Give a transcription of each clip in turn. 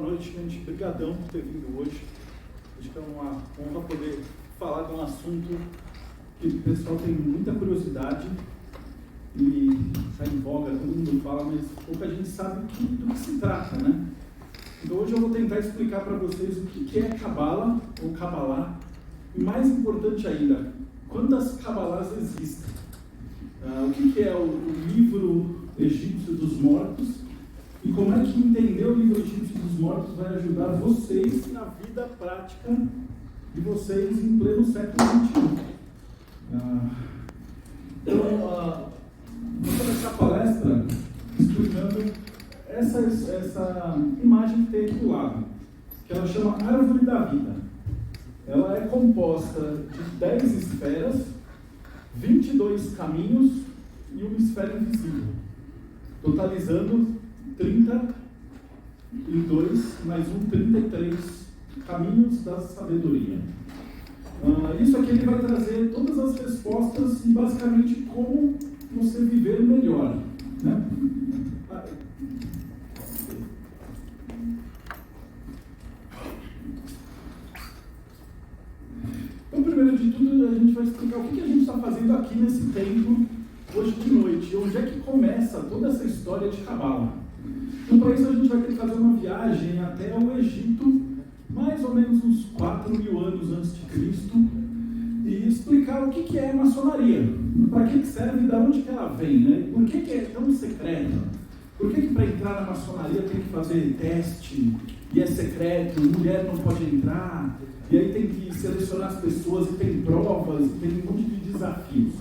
boa noite, gente. Obrigadão por ter vindo hoje. Acho que é uma honra poder falar de um assunto que o pessoal tem muita curiosidade e está em voga, todo mundo fala, mas pouca gente sabe do que se trata, né? Então hoje eu vou tentar explicar para vocês o que é Cabala ou Cabalá e, mais importante ainda, quantas Cabalás existem. O que é o livro egípcio dos mortos e como é que entender o livro egípcio dos mortos vai ajudar vocês na vida prática de vocês em pleno século XXI. Então, vou começar a palestra explicando essa imagem que tem aqui do lado, que ela chama Árvore da Vida. Ela é composta de 10 esferas, 22 caminhos e uma esfera invisível, totalizando 32 mais 33 caminhos da sabedoria. Isso aqui ele vai trazer todas as respostas e basicamente como você viver melhor, né? Então, primeiro de tudo, a gente vai explicar o que a gente está fazendo aqui nesse templo hoje de noite, onde é que começa toda essa história de Cabala. Então, para isso, a gente vai ter que fazer uma viagem até o Egito, mais ou menos uns 4.000 anos antes de Cristo, e explicar o que é maçonaria, para que serve e de onde que ela vem, né? Por que é tão secreta? Por que para entrar na maçonaria tem que fazer teste, e é secreto, mulher não pode entrar, e aí tem que selecionar as pessoas, e tem provas, e tem um monte de desafios.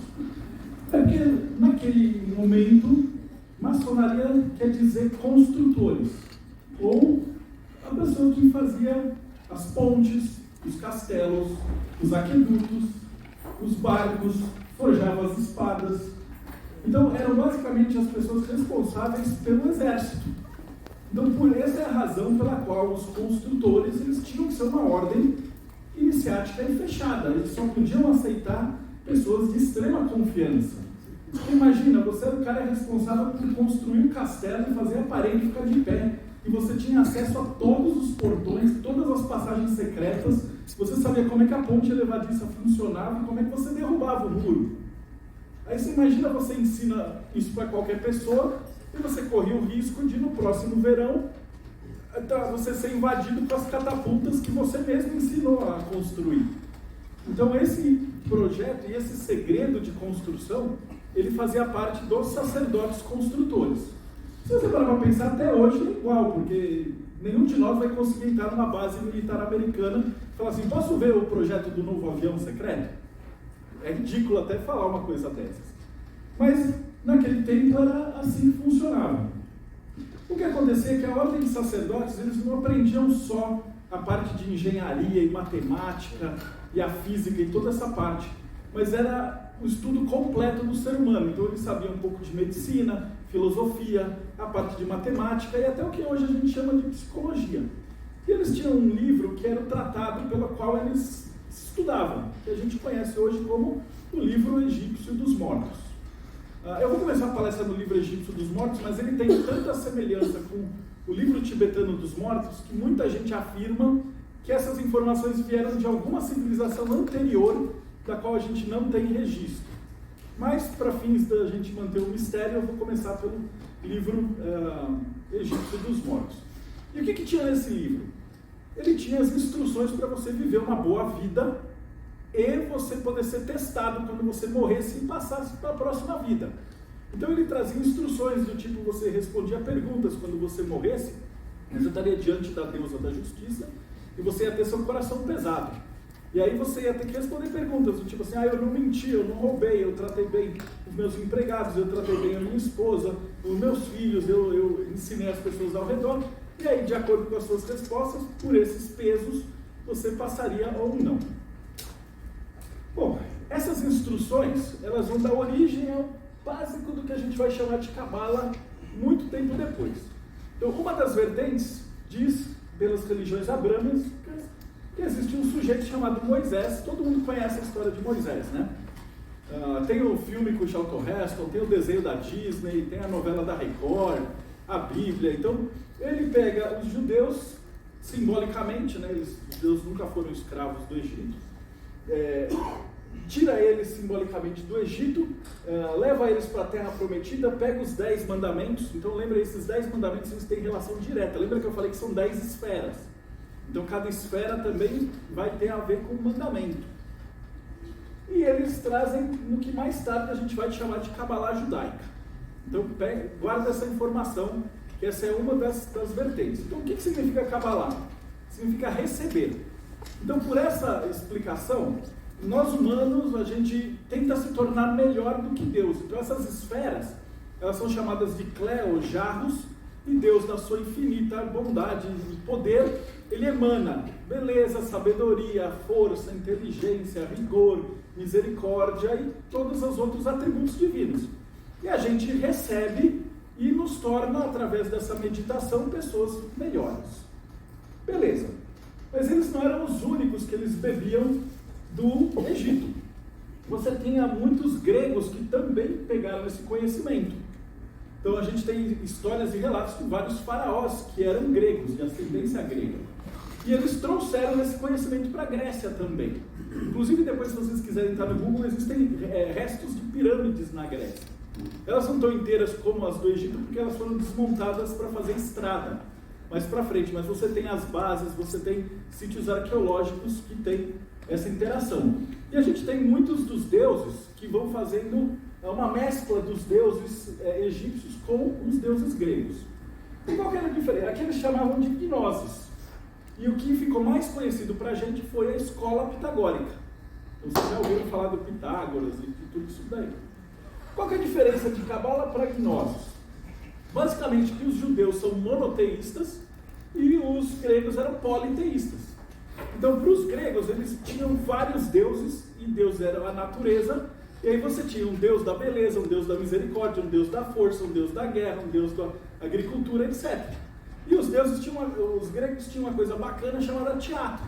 É porque naquele momento, maçonaria quer dizer construtores, ou a pessoa que fazia as pontes, os castelos, os aquedutos, os barcos, forjava as espadas. Então eram basicamente as pessoas responsáveis pelo exército. Então por essa é a razão pela qual os construtores eles tinham que ser uma ordem iniciática e fechada. Eles só podiam aceitar pessoas de extrema confiança. Imagina, você era o cara responsável por construir um castelo e fazer a parede ficar de pé. E você tinha acesso a todos os portões, todas as passagens secretas. Você sabia como é que a ponte levadiça funcionava e como é que você derrubava o muro. Aí você imagina, você ensina isso para qualquer pessoa e você corria o risco de no próximo verão você ser invadido com as catapultas que você mesmo ensinou a construir. Então esse projeto e esse segredo de construção, ele fazia parte dos sacerdotes construtores. Se você parar para pensar, até hoje é igual, porque nenhum de nós vai conseguir entrar numa base militar americana e falar assim, posso ver o projeto do novo avião secreto? É ridículo até falar uma coisa dessas. Mas naquele tempo era assim que funcionava. O que acontecia é que a ordem de sacerdotes, eles não aprendiam só a parte de engenharia e matemática e a física e toda essa parte, mas era o estudo completo do ser humano. Então eles sabiam um pouco de medicina, filosofia, a parte de matemática e até o que hoje a gente chama de psicologia. E eles tinham um livro que era o tratado pelo qual eles estudavam, que a gente conhece hoje como o livro egípcio dos mortos. Eu vou começar a palestra no livro egípcio dos mortos, mas ele tem tanta semelhança com o livro tibetano dos mortos que muita gente afirma que essas informações vieram de alguma civilização anterior da qual a gente não tem registro. Mas, para fins da gente manter o mistério, eu vou começar pelo livro egípcio dos mortos. E o que tinha nesse livro? Ele tinha as instruções para você viver uma boa vida e você poder ser testado quando você morresse e passasse para a próxima vida. Então ele trazia instruções do tipo, você respondia perguntas quando você morresse, você estaria diante da deusa da justiça e você ia ter seu coração pesado. E aí você ia ter que responder perguntas do tipo assim, eu não menti, eu não roubei, eu tratei bem os meus empregados, eu tratei bem a minha esposa, os meus filhos, eu ensinei as pessoas ao redor. E aí, de acordo com as suas respostas, por esses pesos, você passaria ou não. Bom, essas instruções, elas vão dar origem ao básico do que a gente vai chamar de Cabala muito tempo depois. Então, uma das vertentes diz, pelas religiões abrâmicas, que existe um sujeito chamado Moisés. Todo mundo conhece a história de Moisés, né? Tem o filme com o Charlton Heston, tem o desenho da Disney, tem a novela da Record, a Bíblia. Então, ele pega os judeus simbolicamente, né, os judeus nunca foram escravos do Egito, tira eles simbolicamente do Egito, leva eles para a Terra Prometida, pega os 10 mandamentos. Então lembra, esses 10 mandamentos eles têm relação direta. Lembra que eu falei que são 10 esferas? Então cada esfera também vai ter a ver com o mandamento. E eles trazem no que mais tarde a gente vai chamar de Cabalá judaica. Então guarda essa informação, que essa é uma das vertentes. Então o que significa Cabalá? Significa receber. Então por essa explicação, nós humanos, a gente tenta se tornar melhor do que Deus. Então essas esferas, elas são chamadas de Clé ou jarros, e Deus, na sua infinita bondade e poder, ele emana beleza, sabedoria, força, inteligência, rigor, misericórdia e todos os outros atributos divinos. E a gente recebe e nos torna, através dessa meditação, pessoas melhores. Beleza. Mas eles não eram os únicos que eles bebiam do Egito. Você tinha muitos gregos que também pegaram esse conhecimento. Então a gente tem histórias e relatos de vários faraós que eram gregos, de ascendência grega. E eles trouxeram esse conhecimento para a Grécia também. Inclusive, depois, se vocês quiserem entrar no Google, existem restos de pirâmides na Grécia. Elas não estão inteiras como as do Egito, porque elas foram desmontadas para fazer estrada mais para frente. Mas você tem as bases, você tem sítios arqueológicos que têm essa interação. E a gente tem muitos dos deuses que vão fazendo uma mescla dos deuses egípcios com os deuses gregos. E qual que era a diferença? Aqui eles chamavam de gnoses. E o que ficou mais conhecido para a gente foi a escola pitagórica. Vocês já ouviram falar do Pitágoras e de tudo isso daí. Qual que é a diferença de Cabala para gnosis? Basicamente que os judeus são monoteístas e os gregos eram politeístas. Então, para os gregos, eles tinham vários deuses, e Deus era a natureza, e aí você tinha um Deus da beleza, um Deus da misericórdia, um Deus da força, um Deus da guerra, um Deus da agricultura, etc. E os gregos tinham uma coisa bacana chamada teatro,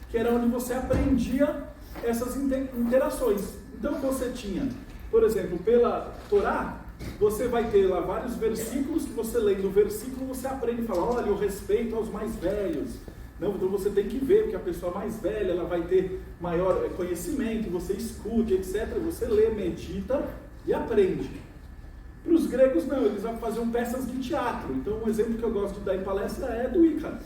que era onde você aprendia essas interações. Então você tinha, por exemplo, pela Torá, você vai ter lá vários versículos que você lendo o versículo, você aprende e fala, olha, o respeito aos mais velhos. Não, então você tem que ver, porque a pessoa mais velha ela vai ter maior conhecimento, você escuta, etc. Você lê, medita e aprende. Para os gregos, não, eles faziam peças de teatro. Então, um exemplo que eu gosto de dar em palestra é do Ícaro.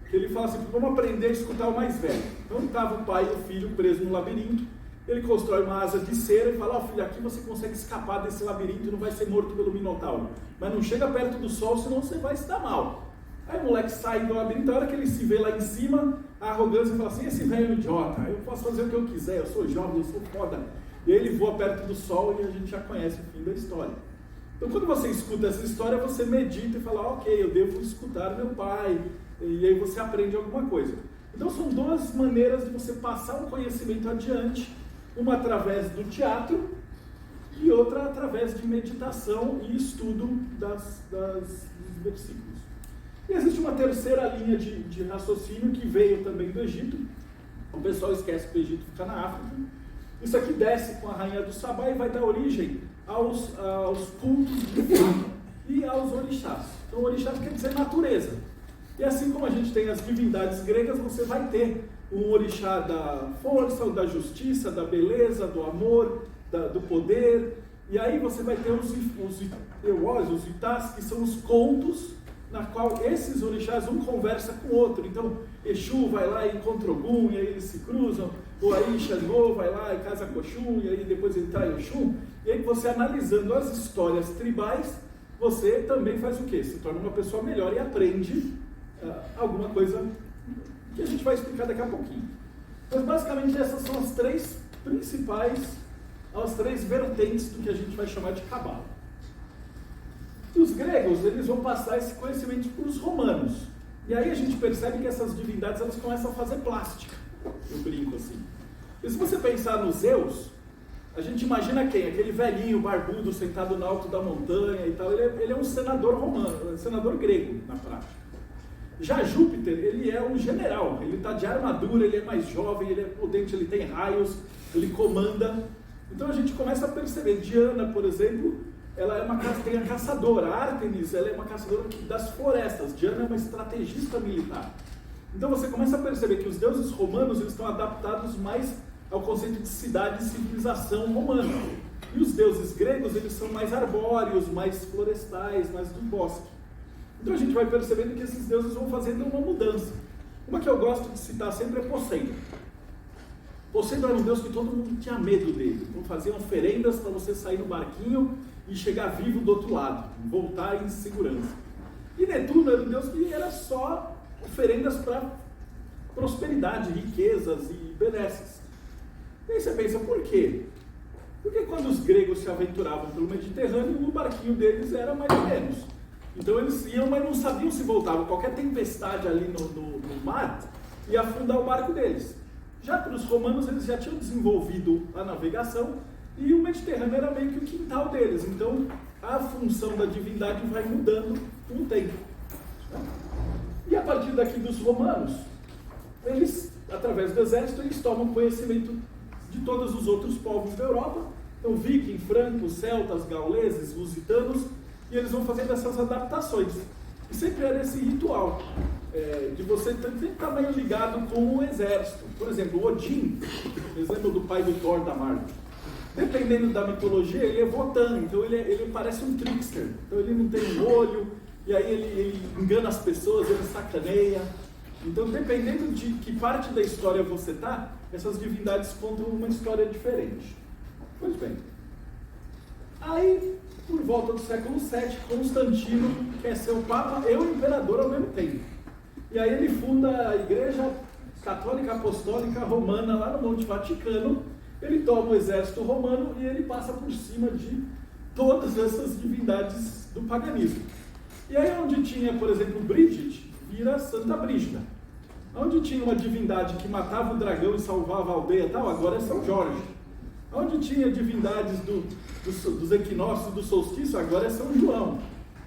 Que ele fala assim, vamos aprender a escutar o mais velho. Então, estava o pai e o filho presos no labirinto. Ele constrói uma asa de cera e fala, filho, aqui você consegue escapar desse labirinto e não vai ser morto pelo Minotauro. Mas não chega perto do sol, senão você vai se dar mal. Aí o moleque sai do labirinto, a hora que ele se vê lá em cima, a arrogância fala assim, esse velho idiota, eu posso fazer o que eu quiser, eu sou jovem, eu sou foda. E aí ele voa perto do sol e a gente já conhece o fim da história. Então quando você escuta essa história, você medita e fala, ok, eu devo escutar meu pai, e aí você aprende alguma coisa. Então são duas maneiras de você passar um conhecimento adiante, uma através do teatro e outra através de meditação e estudo dos versículos. E existe uma terceira linha de raciocínio que veio também do Egito. O pessoal esquece que o Egito fica na África. Isso aqui desce com a rainha do Sabá e vai dar origem aos cultos de Fá e aos orixás. Então, orixás quer dizer natureza. E assim como a gente tem as divindades gregas, você vai ter um orixá da força, ou da justiça, da beleza, do amor, do poder. E aí você vai ter os itás, que são os contos, na qual esses orixás um conversa com o outro. Então, Exu vai lá e encontra Ogum, e aí eles se cruzam, ou aí Xangô vai lá e casa com Oxum, e aí depois ele trai Oxum. E aí você analisando as histórias tribais, você também faz o quê? Se torna uma pessoa melhor e aprende alguma coisa que a gente vai explicar daqui a pouquinho. Mas basicamente essas são as três principais, as três vertentes do que a gente vai chamar de Cabala. Os gregos, eles vão passar esse conhecimento para os romanos. E aí a gente percebe que essas divindades, elas começam a fazer plástica. Eu brinco assim. E se você pensar nos Zeus, a gente imagina quem? Aquele velhinho, barbudo, sentado no alto da montanha e tal. Ele é um senador romano, um senador grego, na prática. Já Júpiter, ele é um general. Ele está de armadura, ele é mais jovem, ele é potente, ele tem raios, ele comanda. Então a gente começa a perceber. Diana, por exemplo, ela tem a caçadora. A Ártemis, ela é uma caçadora das florestas. Diana é uma estrategista militar. Então você começa a perceber que os deuses romanos eles estão adaptados mais ao conceito de cidade e civilização romana. E os deuses gregos eles são mais arbóreos, mais florestais, mais do bosque. Então a gente vai percebendo que esses deuses vão fazendo uma mudança. Uma que eu gosto de citar sempre é Poseidon. Poseidon era um deus que todo mundo tinha medo dele. Então faziam oferendas para você sair no barquinho e chegar vivo do outro lado, voltar em segurança. E Netuno era um deus que era só oferendas para prosperidade, riquezas e benesses. E aí você pensa, por quê? Porque quando os gregos se aventuravam pelo Mediterrâneo, o barquinho deles era mais ou menos. Então eles iam, mas não sabiam se voltavam. Qualquer tempestade ali no mar ia afundar o barco deles. Já para os romanos, eles já tinham desenvolvido a navegação e o Mediterrâneo era meio que o quintal deles. Então a função da divindade vai mudando com o tempo. E a partir daqui dos romanos, eles, através do exército, eles tomam conhecimento de todos os outros povos da Europa. Então vikings, francos, celtas, gauleses, lusitanos, e eles vão fazendo essas adaptações. E sempre era esse ritual, de você sempre estar meio ligado com o exército. Por exemplo, Odin, exemplo do pai do Thor da Marvel. Dependendo da mitologia, ele é Wotan, então ele parece um trickster. Então ele não tem um olho, e aí ele engana as pessoas, ele sacaneia. Então, dependendo de que parte da história você está, essas divindades contam uma história diferente. Pois bem, aí, por volta do século VII, Constantino quer ser o Papa e o Imperador ao mesmo tempo. E aí ele funda a Igreja Católica Apostólica Romana lá no Monte Vaticano. Ele toma o exército romano e ele passa por cima de todas essas divindades do paganismo. E aí onde tinha, por exemplo, Brigitte, vira Santa Brígida. Onde tinha uma divindade que matava o dragão e salvava a aldeia e tal, agora é São Jorge. Onde tinha divindades dos equinócios, do solstício, agora é São João.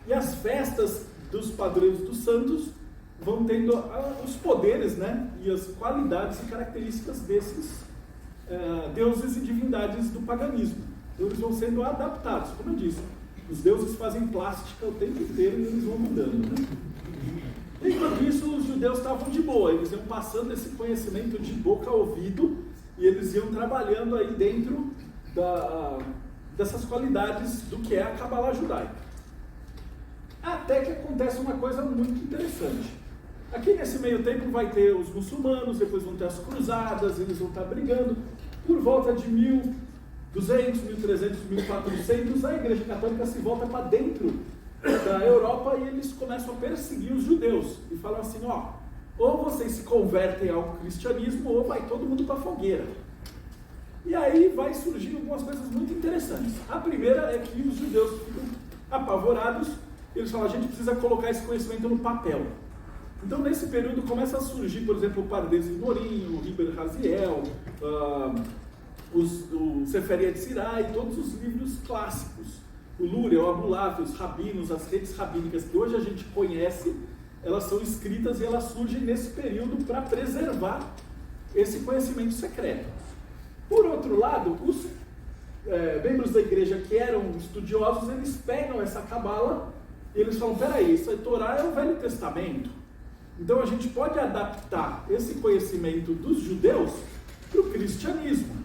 E as festas dos padroeiros dos santos vão tendo os poderes, né, e as qualidades e características desses deuses e divindades do paganismo. Então, eles vão sendo adaptados, como eu disse. Os deuses fazem plástica o tempo inteiro e eles vão mudando, né? Enquanto isso, os judeus estavam de boa, eles iam passando esse conhecimento de boca a ouvido e eles iam trabalhando aí dentro dessas qualidades do que é a Cabala judaica. Até que acontece uma coisa muito interessante. Aqui nesse meio tempo vai ter os muçulmanos, depois vão ter as cruzadas, eles vão estar brigando. Por volta de 1200, 1300, 1400, a Igreja Católica se volta para dentro da Europa e eles começam a perseguir os judeus. E falam assim, ou vocês se convertem ao cristianismo ou vai todo mundo para a fogueira. E aí vai surgir algumas coisas muito interessantes. A primeira é que os judeus ficam apavorados, eles falam, a gente precisa colocar esse conhecimento no papel. Então nesse período começa a surgir, por exemplo, o Pardes e Morim, o Liber Raziel, o Sefer Yetzirah e todos os livros clássicos. O Lúria, o Abulaf, os rabinos, as redes rabínicas que hoje a gente conhece, elas são escritas e elas surgem nesse período para preservar esse conhecimento secreto. Por outro lado, os membros da igreja que eram estudiosos, eles pegam essa cabala e eles falam, peraí, essa Torá é o Velho Testamento. Então a gente pode adaptar esse conhecimento dos judeus para o cristianismo.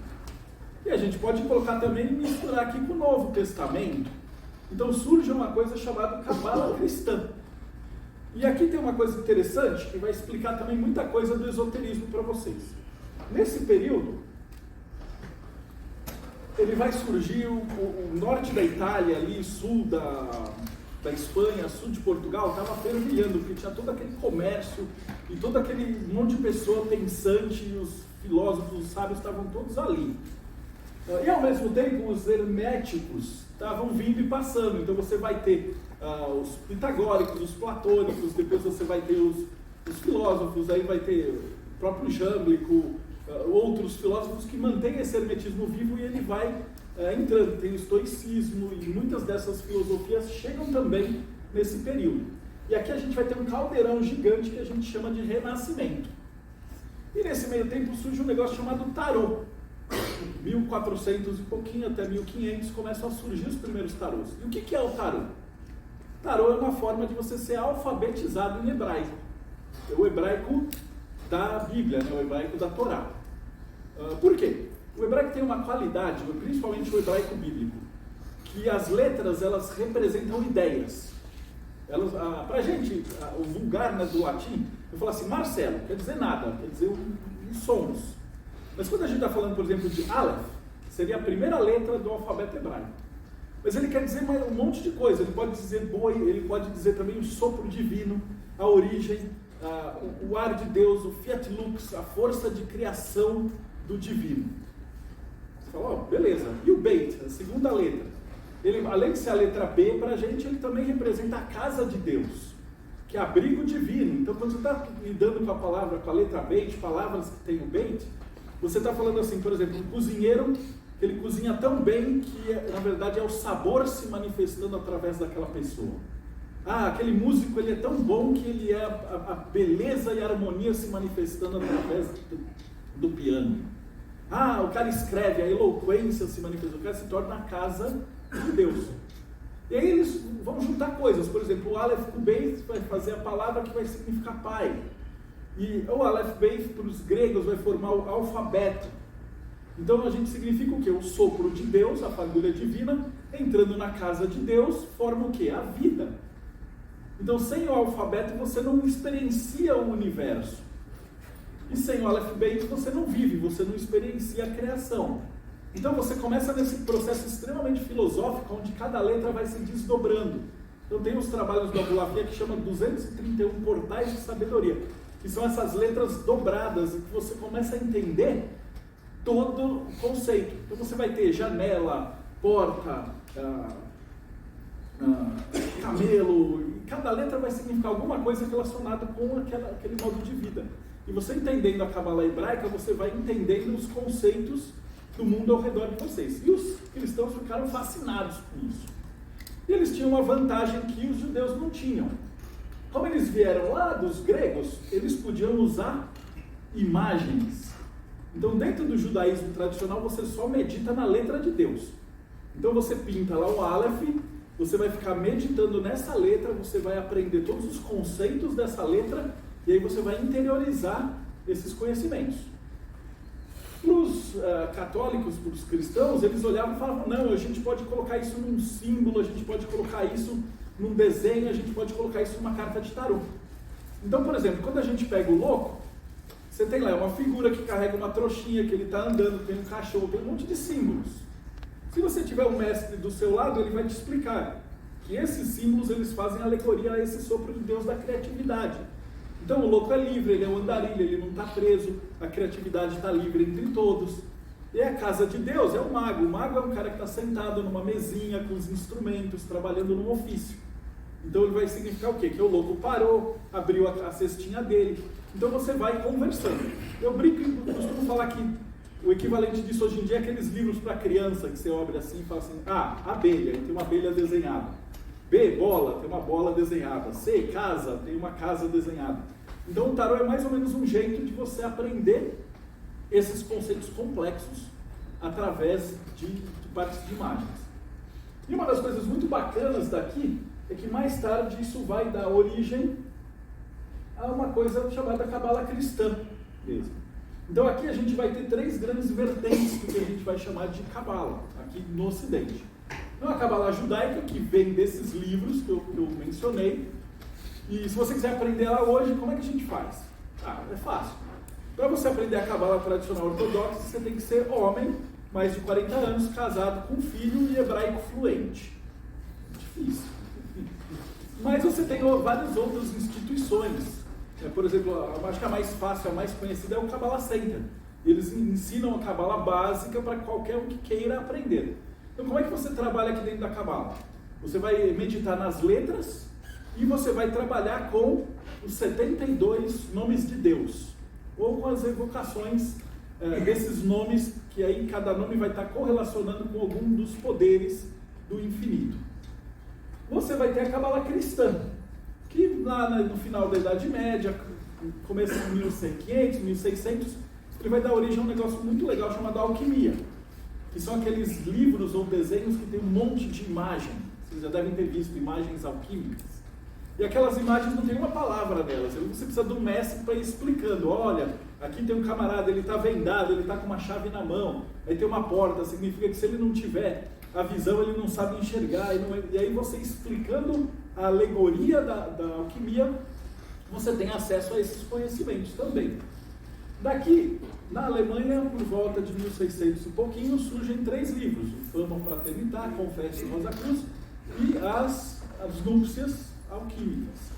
E a gente pode colocar também e misturar aqui com o Novo Testamento. Então surge uma coisa chamada Cabala cristã. E aqui tem uma coisa interessante que vai explicar também muita coisa do esoterismo para vocês. Nesse período, ele vai surgir o norte da Itália, ali, sul da Espanha, sul de Portugal, estava fervilhando, porque tinha todo aquele comércio e todo aquele monte de pessoa pensante, e os filósofos, os sábios estavam todos ali. E ao mesmo tempo os herméticos estavam vindo e passando, então você vai ter os pitagóricos, os platônicos, depois você vai ter os filósofos, aí vai ter o próprio Jâmblico, outros filósofos que mantêm esse hermetismo vivo e ele vai entrando, tem o estoicismo e muitas dessas filosofias chegam também nesse período. E aqui a gente vai ter um caldeirão gigante que a gente chama de Renascimento. E nesse meio tempo surge um negócio chamado tarô. 1400 e pouquinho até 1500 começam a surgir os primeiros tarôs. E o que é o tarô? Tarô é uma forma de você ser alfabetizado em hebraico. o hebraico da Bíblia, né? O hebraico da Torá. Por quê? O hebraico tem uma qualidade, principalmente o hebraico bíblico, que as letras, elas representam ideias. Pra gente, o vulgar, né, do latim, eu falo assim, Marcelo, quer dizer nada, quer dizer os sons. Mas quando a gente está falando, por exemplo, de Aleph, seria a primeira letra do alfabeto hebraico. Mas ele quer dizer um monte de coisa, ele pode dizer boi, ele pode dizer também o sopro divino, a origem, o ar de Deus, o fiat lux, a força de criação do divino. Você fala, beleza. E o Beit, a segunda letra? Ele, além de ser a letra B, para a gente, ele também representa a casa de Deus, que é abrigo divino. Então, quando você está lidando com a palavra, com a letra Beit, palavras que tem o Beit, você está falando assim, por exemplo, um cozinheiro, que ele cozinha tão bem que, na verdade, é o sabor se manifestando através daquela pessoa. Aquele músico, ele é tão bom que ele é a beleza e a harmonia se manifestando através do piano. O cara escreve, a eloquência se manifesta, o cara se torna a casa de Deus. E aí eles vão juntar coisas, por exemplo, o Aleph com o Beit vai fazer a palavra que vai significar pai. E o Aleph Beit para os gregos vai formar o alfabeto. Então a gente significa o quê? O sopro de Deus, a fagulha divina, entrando na casa de Deus, forma o quê? A vida. Então sem o alfabeto você não experiencia o universo. E sem o Aleph Beit você não vive, você não experiencia a criação. Então você começa nesse processo extremamente filosófico, onde cada letra vai se desdobrando. Então tem os trabalhos do Abulavia que chama 231 portais de sabedoria, que são essas letras dobradas, e que você começa a entender todo o conceito. Então você vai ter janela, porta, camelo, e cada letra vai significar alguma coisa relacionada com aquele modo de vida. E você entendendo a Cabala hebraica, você vai entendendo os conceitos do mundo ao redor de vocês. E os cristãos ficaram fascinados com isso. E eles tinham uma vantagem que os judeus não tinham. Como eles vieram lá dos gregos, eles podiam usar imagens. Então, dentro do judaísmo tradicional, você só medita na letra de Deus. Então, você pinta lá o Aleph, você vai ficar meditando nessa letra, você vai aprender todos os conceitos dessa letra, e aí você vai interiorizar esses conhecimentos. Para os católicos, para os cristãos, eles olhavam e falavam, não, a gente pode colocar isso num símbolo, a gente pode colocar isso num desenho, a gente pode colocar isso numa carta de tarô. Então, por exemplo, quando a gente pega o louco, você tem lá uma figura que carrega uma trouxinha, que ele está andando, tem um cachorro, tem um monte de símbolos. Se você tiver um mestre do seu lado, ele vai te explicar que esses símbolos eles fazem alegoria a esse sopro de Deus da criatividade. Então o louco é livre, ele é um andarilho, ele não está preso, a criatividade está livre entre todos. E a casa de Deus é o mago é um cara que está sentado numa mesinha com os instrumentos, trabalhando num ofício. Então ele vai significar o quê? Que o louco parou, abriu a cestinha dele. Então você vai conversando. Eu brinco e costumo falar que o equivalente disso hoje em dia é aqueles livros para criança, que você abre assim e fala assim, abelha, tem uma abelha desenhada. B, bola, tem uma bola desenhada. C, casa, tem uma casa desenhada. Então o tarô é mais ou menos um jeito de você aprender esses conceitos complexos através de partes de imagens. E uma das coisas muito bacanas daqui é que mais tarde isso vai dar origem a uma coisa chamada Cabala cristã mesmo. Então aqui a gente vai ter 3 grandes vertentes do que a gente vai chamar de Cabala, aqui no Ocidente. Então a Cabala judaica, que vem desses livros que eu mencionei, e se você quiser aprender ela hoje, como é que a gente faz? É fácil. Para você aprender a Cabala tradicional ortodoxa, você tem que ser homem, mais de 40 anos, casado com filho e hebraico fluente. Difícil. Mas você tem várias outras instituições. Por exemplo, acho que a mais fácil, a mais conhecida é o Kabbalah Center. Eles ensinam a Kabbalah básica para qualquer um que queira aprender. Então, como é que você trabalha aqui dentro da Kabbalah? Você vai meditar nas letras e você vai trabalhar com os 72 nomes de Deus, ou com as evocações desses nomes, que aí cada nome vai estar correlacionando com algum dos poderes do infinito. Você vai ter a Kabbalah cristã, que lá no final da Idade Média, começo de 1500, 1600, ele vai dar origem a um negócio muito legal chamado alquimia, que são aqueles livros ou desenhos que tem um monte de imagem. Vocês já devem ter visto imagens alquímicas. E aquelas imagens não tem uma palavra nelas. Você precisa de um mestre para ir explicando. Olha, aqui tem um camarada, ele está vendado, ele está com uma chave na mão. Aí tem uma porta, significa que se ele não tiver a visão, ele não sabe enxergar. E aí você explicando a alegoria da alquimia, você tem acesso a esses conhecimentos também. Daqui, na Alemanha, por volta de 1600 e pouquinho, surgem 3 livros. O Fama Fraternità, Confessio Rosa Cruz e as Núpcias Alquímicas.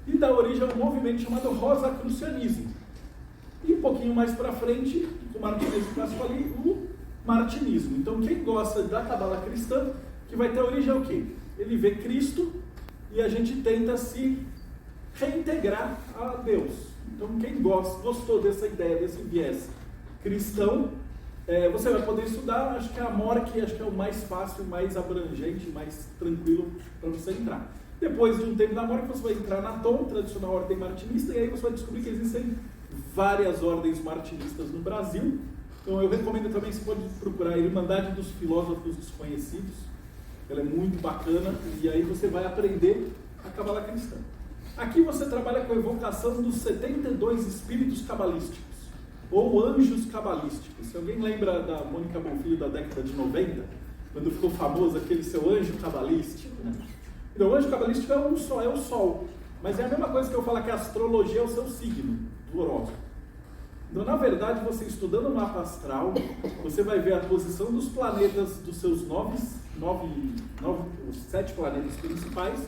E dá origem a um movimento chamado Rosacrucianismo. E um pouquinho mais para frente, com Martinez e Pasquali, o Martinismo. Então quem gosta da Cabala cristã, que vai ter origem ao quê? Ele vê Cristo e a gente tenta se reintegrar a Deus. Então quem gostou dessa ideia, desse viés cristão, você vai poder estudar, acho que a Amora, que acho que é o mais fácil, mais abrangente, mais tranquilo para você entrar. Depois de um tempo da Amora, você vai entrar na TOM, tradicional ordem martinista, e aí você vai descobrir que existem várias ordens martinistas no Brasil. Então eu recomendo também, você pode procurar a Irmandade dos Filósofos Desconhecidos, ela é muito bacana, e aí você vai aprender a Cabala cristã. Aqui você trabalha com a evocação dos 72 espíritos cabalísticos, ou anjos cabalísticos. Se alguém lembra da Mônica Bonfilho da década de 90, quando ficou famoso aquele seu anjo cabalístico, né? Então, o anjo cabalístico é o Sol, mas é a mesma coisa que eu falar que a astrologia é o seu signo, do horóscopo. Então, na verdade, você estudando o mapa astral, você vai ver a posição dos planetas, dos seus os 7 planetas principais.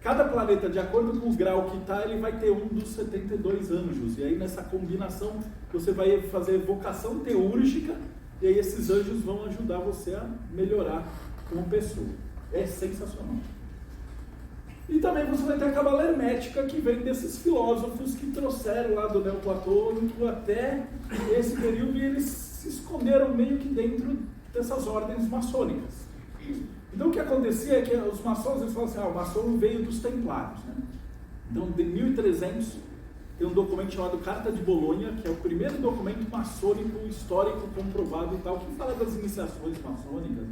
Cada planeta, de acordo com o grau que está, ele vai ter um dos 72 anjos. E aí, nessa combinação, você vai fazer evocação teúrgica, e aí esses anjos vão ajudar você a melhorar como pessoa. É sensacional. E também você vai ter a Cabala hermética, que vem desses filósofos que trouxeram lá do neoplatônico até esse período, e eles se esconderam meio que dentro dessas ordens maçônicas. Então o que acontecia é que os maçons, eles falam assim, o maçom veio dos templários, né? Então, de 1300, tem um documento chamado Carta de Bolonha, que é o primeiro documento maçônico histórico comprovado e tal, que fala das iniciações maçônicas.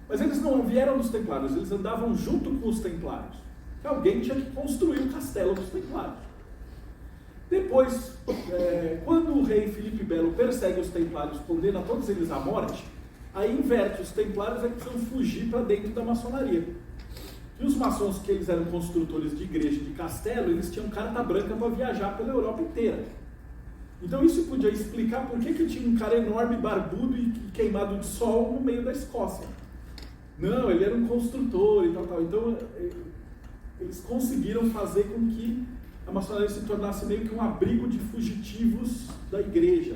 Mas eles não vieram dos templários, eles andavam junto com os templários. Alguém tinha que construir o castelo dos templários. Depois, quando o rei Filipe Belo persegue os templários, condena todos eles à morte, aí inverte, os templários é que precisam fugir para dentro da maçonaria. E os maçons, que eles eram construtores de igreja e de castelo, eles tinham carta branca para viajar pela Europa inteira. Então isso podia explicar por que tinha um cara enorme, barbudo e queimado de sol no meio da Escócia. Não, ele era um construtor e tal. Então eles conseguiram fazer com que a maçonaria se tornasse meio que um abrigo de fugitivos da igreja.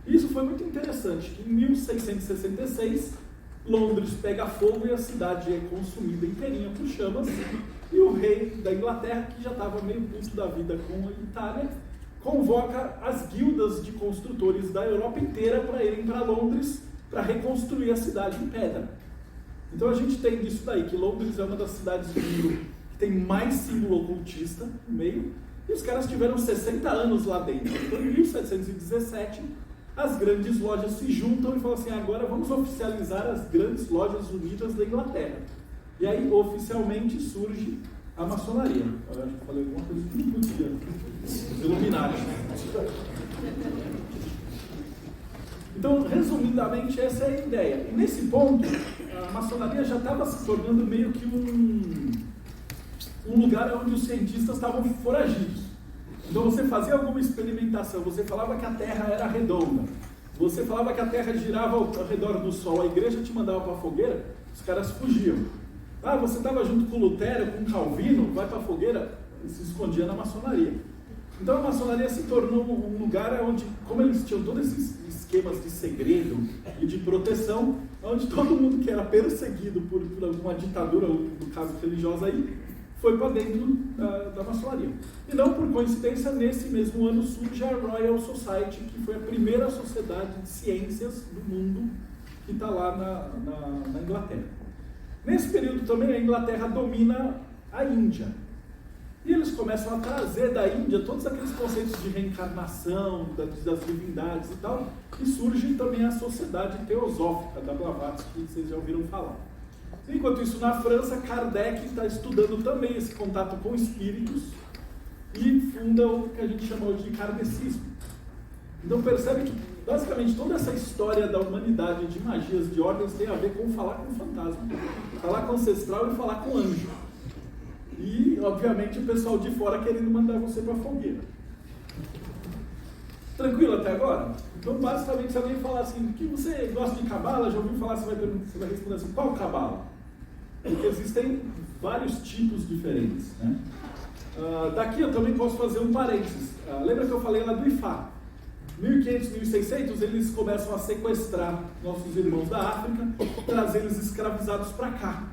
Isso foi muito interessante, que em 1666, Londres pega fogo e a cidade é consumida inteirinha por chamas, e o rei da Inglaterra, que já estava meio puto da vida com a Itália, convoca as guildas de construtores da Europa inteira para irem para Londres para reconstruir a cidade em pedra. Então a gente tem disso daí, que Londres é uma das cidades do mundo que tem mais símbolo ocultista no meio, e os caras tiveram 60 anos lá dentro. Então em 1717, as grandes lojas se juntam e falam assim, agora vamos oficializar as grandes lojas unidas da Inglaterra. E aí, oficialmente, surge a maçonaria. Eu acho que eu falei alguma coisa que não podia. Illuminati. Então, resumidamente, essa é a ideia. E nesse ponto, a maçonaria já estava se tornando meio que um lugar onde os cientistas estavam foragidos. Então você fazia alguma experimentação, você falava que a Terra era redonda, você falava que a Terra girava ao redor do Sol, a igreja te mandava para a fogueira, os caras fugiam. Você estava junto com Lutero, com Calvino, vai para a fogueira, e se escondia na maçonaria. Então a maçonaria se tornou um lugar onde, como eles tinham todos esses esquemas de segredo e de proteção, onde todo mundo que era perseguido por alguma ditadura, no caso religiosa aí, foi para dentro da maçonaria. E não por coincidência, nesse mesmo ano surge a Royal Society, que foi a primeira sociedade de ciências do mundo que está lá na Inglaterra. Nesse período também a Inglaterra domina a Índia. E eles começam a trazer da Índia todos aqueles conceitos de reencarnação, das divindades e tal, e surge também a Sociedade Teosófica da Blavatsky, que vocês já ouviram falar. Enquanto isso, na França, Kardec está estudando também esse contato com espíritos e funda o que a gente chama hoje de kardecismo. Então percebe que, basicamente, toda essa história da humanidade de magias, de ordens, tem a ver com falar com fantasma, falar com ancestral e falar com anjo. E, obviamente, o pessoal de fora querendo mandar você para a fogueira. Tranquilo até agora? Então, basicamente, se alguém falar assim, que você gosta de cabala, já ouviu falar, você vai responder assim, qual cabala? Porque existem vários tipos diferentes, né? Daqui eu também posso fazer um parênteses. Lembra que eu falei lá do Ifá? 1500, 1600, eles começam a sequestrar nossos irmãos da África, trazer eles escravizados para cá.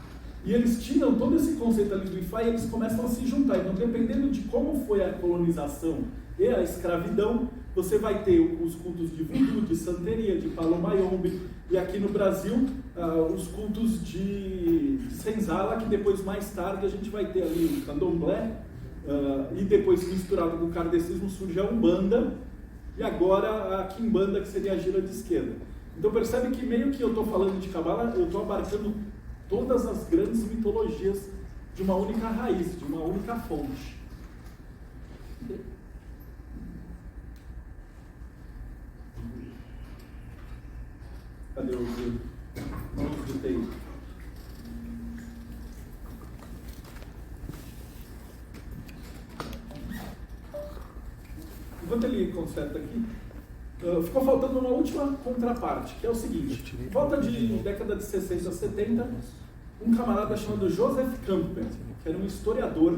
E eles tiram todo esse conceito ali do Ifá e eles começam a se juntar. Então, dependendo de como foi a colonização e a escravidão, você vai ter os cultos de voodoo, de santeria, de palomayombe, e aqui no Brasil, os cultos de senzala, que depois, mais tarde, a gente vai ter ali o candomblé, e depois, misturado com o kardecismo, surge a Umbanda, e agora a Quimbanda, que seria a gira de esquerda. Então percebe que meio que eu estou falando de cabala, eu estou abarcando todas as grandes mitologias de uma única raiz, de uma única fonte. Cadê o nomes de TI? Enquanto ele conserta aqui, ficou faltando uma última contraparte, que é o seguinte: volta de década de 60, 70, um camarada chamado Joseph Campbell, que era um historiador,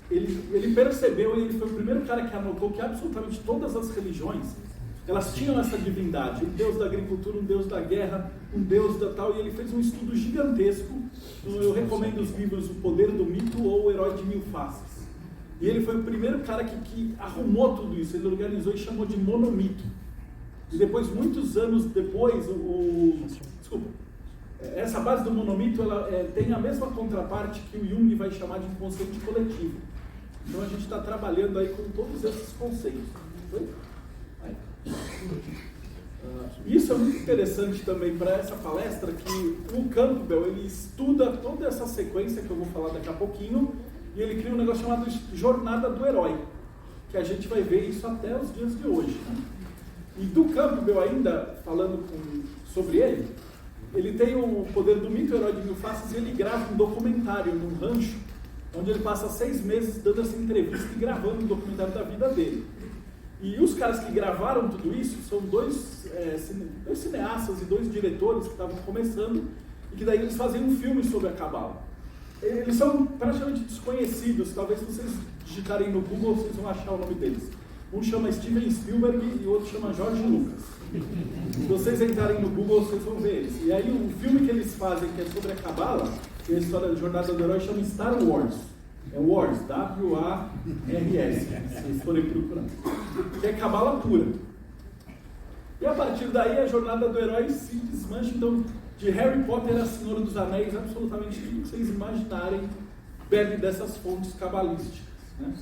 ele percebeu, e ele foi o primeiro cara que anotou que absolutamente todas as religiões, elas tinham essa divindade, um deus da agricultura, um deus da guerra, um deus da tal, e ele fez um estudo gigantesco. Eu recomendo os livros O Poder do Mito ou O Herói de Mil Faces. E ele foi o primeiro cara que arrumou tudo isso, ele organizou e chamou de monomito. E depois, muitos anos depois, essa base do monomito, ela tem a mesma contraparte que o Jung vai chamar de inconsciente coletivo. Então a gente está trabalhando aí com todos esses conceitos. Isso é muito interessante também para essa palestra, que o Campbell, ele estuda toda essa sequência que eu vou falar daqui a pouquinho, e ele cria um negócio chamado Jornada do Herói, que a gente vai ver isso até os dias de hoje, né? E do Campbell ainda, falando sobre ele tem o Poder do Mito, o Herói de Mil Faces, e ele grava um documentário num rancho, onde ele passa 6 meses dando essa entrevista e gravando um documentário da vida dele. E os caras que gravaram tudo isso são dois cineastas e 2 diretores que estavam começando, e que daí eles fazem um filme sobre a cabala. Eles são praticamente desconhecidos, talvez se vocês digitarem no Google vocês vão achar o nome deles. Um chama Steven Spielberg e o outro chama George Lucas. Se vocês entrarem no Google vocês vão ver eles. E aí o filme que eles fazem, que é sobre a cabala, que é a história da Jornada do Herói, chama Star Wars. É Wars, W-A-R-S, se vocês forem procurar. Que é cabala pura. E a partir daí a Jornada do Herói se desmancha. Então, de Harry Potter a Senhora dos Anéis, absolutamente tudo que vocês imaginarem bebe dessas fontes cabalísticas, né?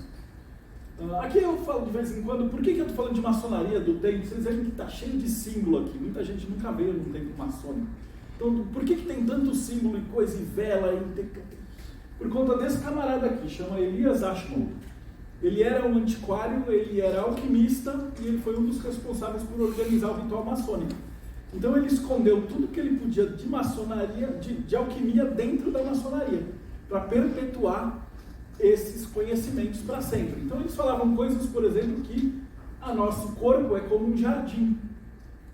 Aqui eu falo de vez em quando, por que eu estou falando de maçonaria do templo? Vocês veem que está cheio de símbolo aqui, muita gente nunca veio num templo maçônico. Então, por que tem tanto símbolo e coisa e vela? Por conta desse camarada aqui, chama Elias Ashmole. Ele era um antiquário, ele era alquimista e ele foi um dos responsáveis por organizar o ritual maçônico. Então ele escondeu tudo que ele podia de maçonaria, de alquimia dentro da maçonaria, para perpetuar esses conhecimentos para sempre. Então eles falavam coisas, por exemplo, que nosso corpo é como um jardim.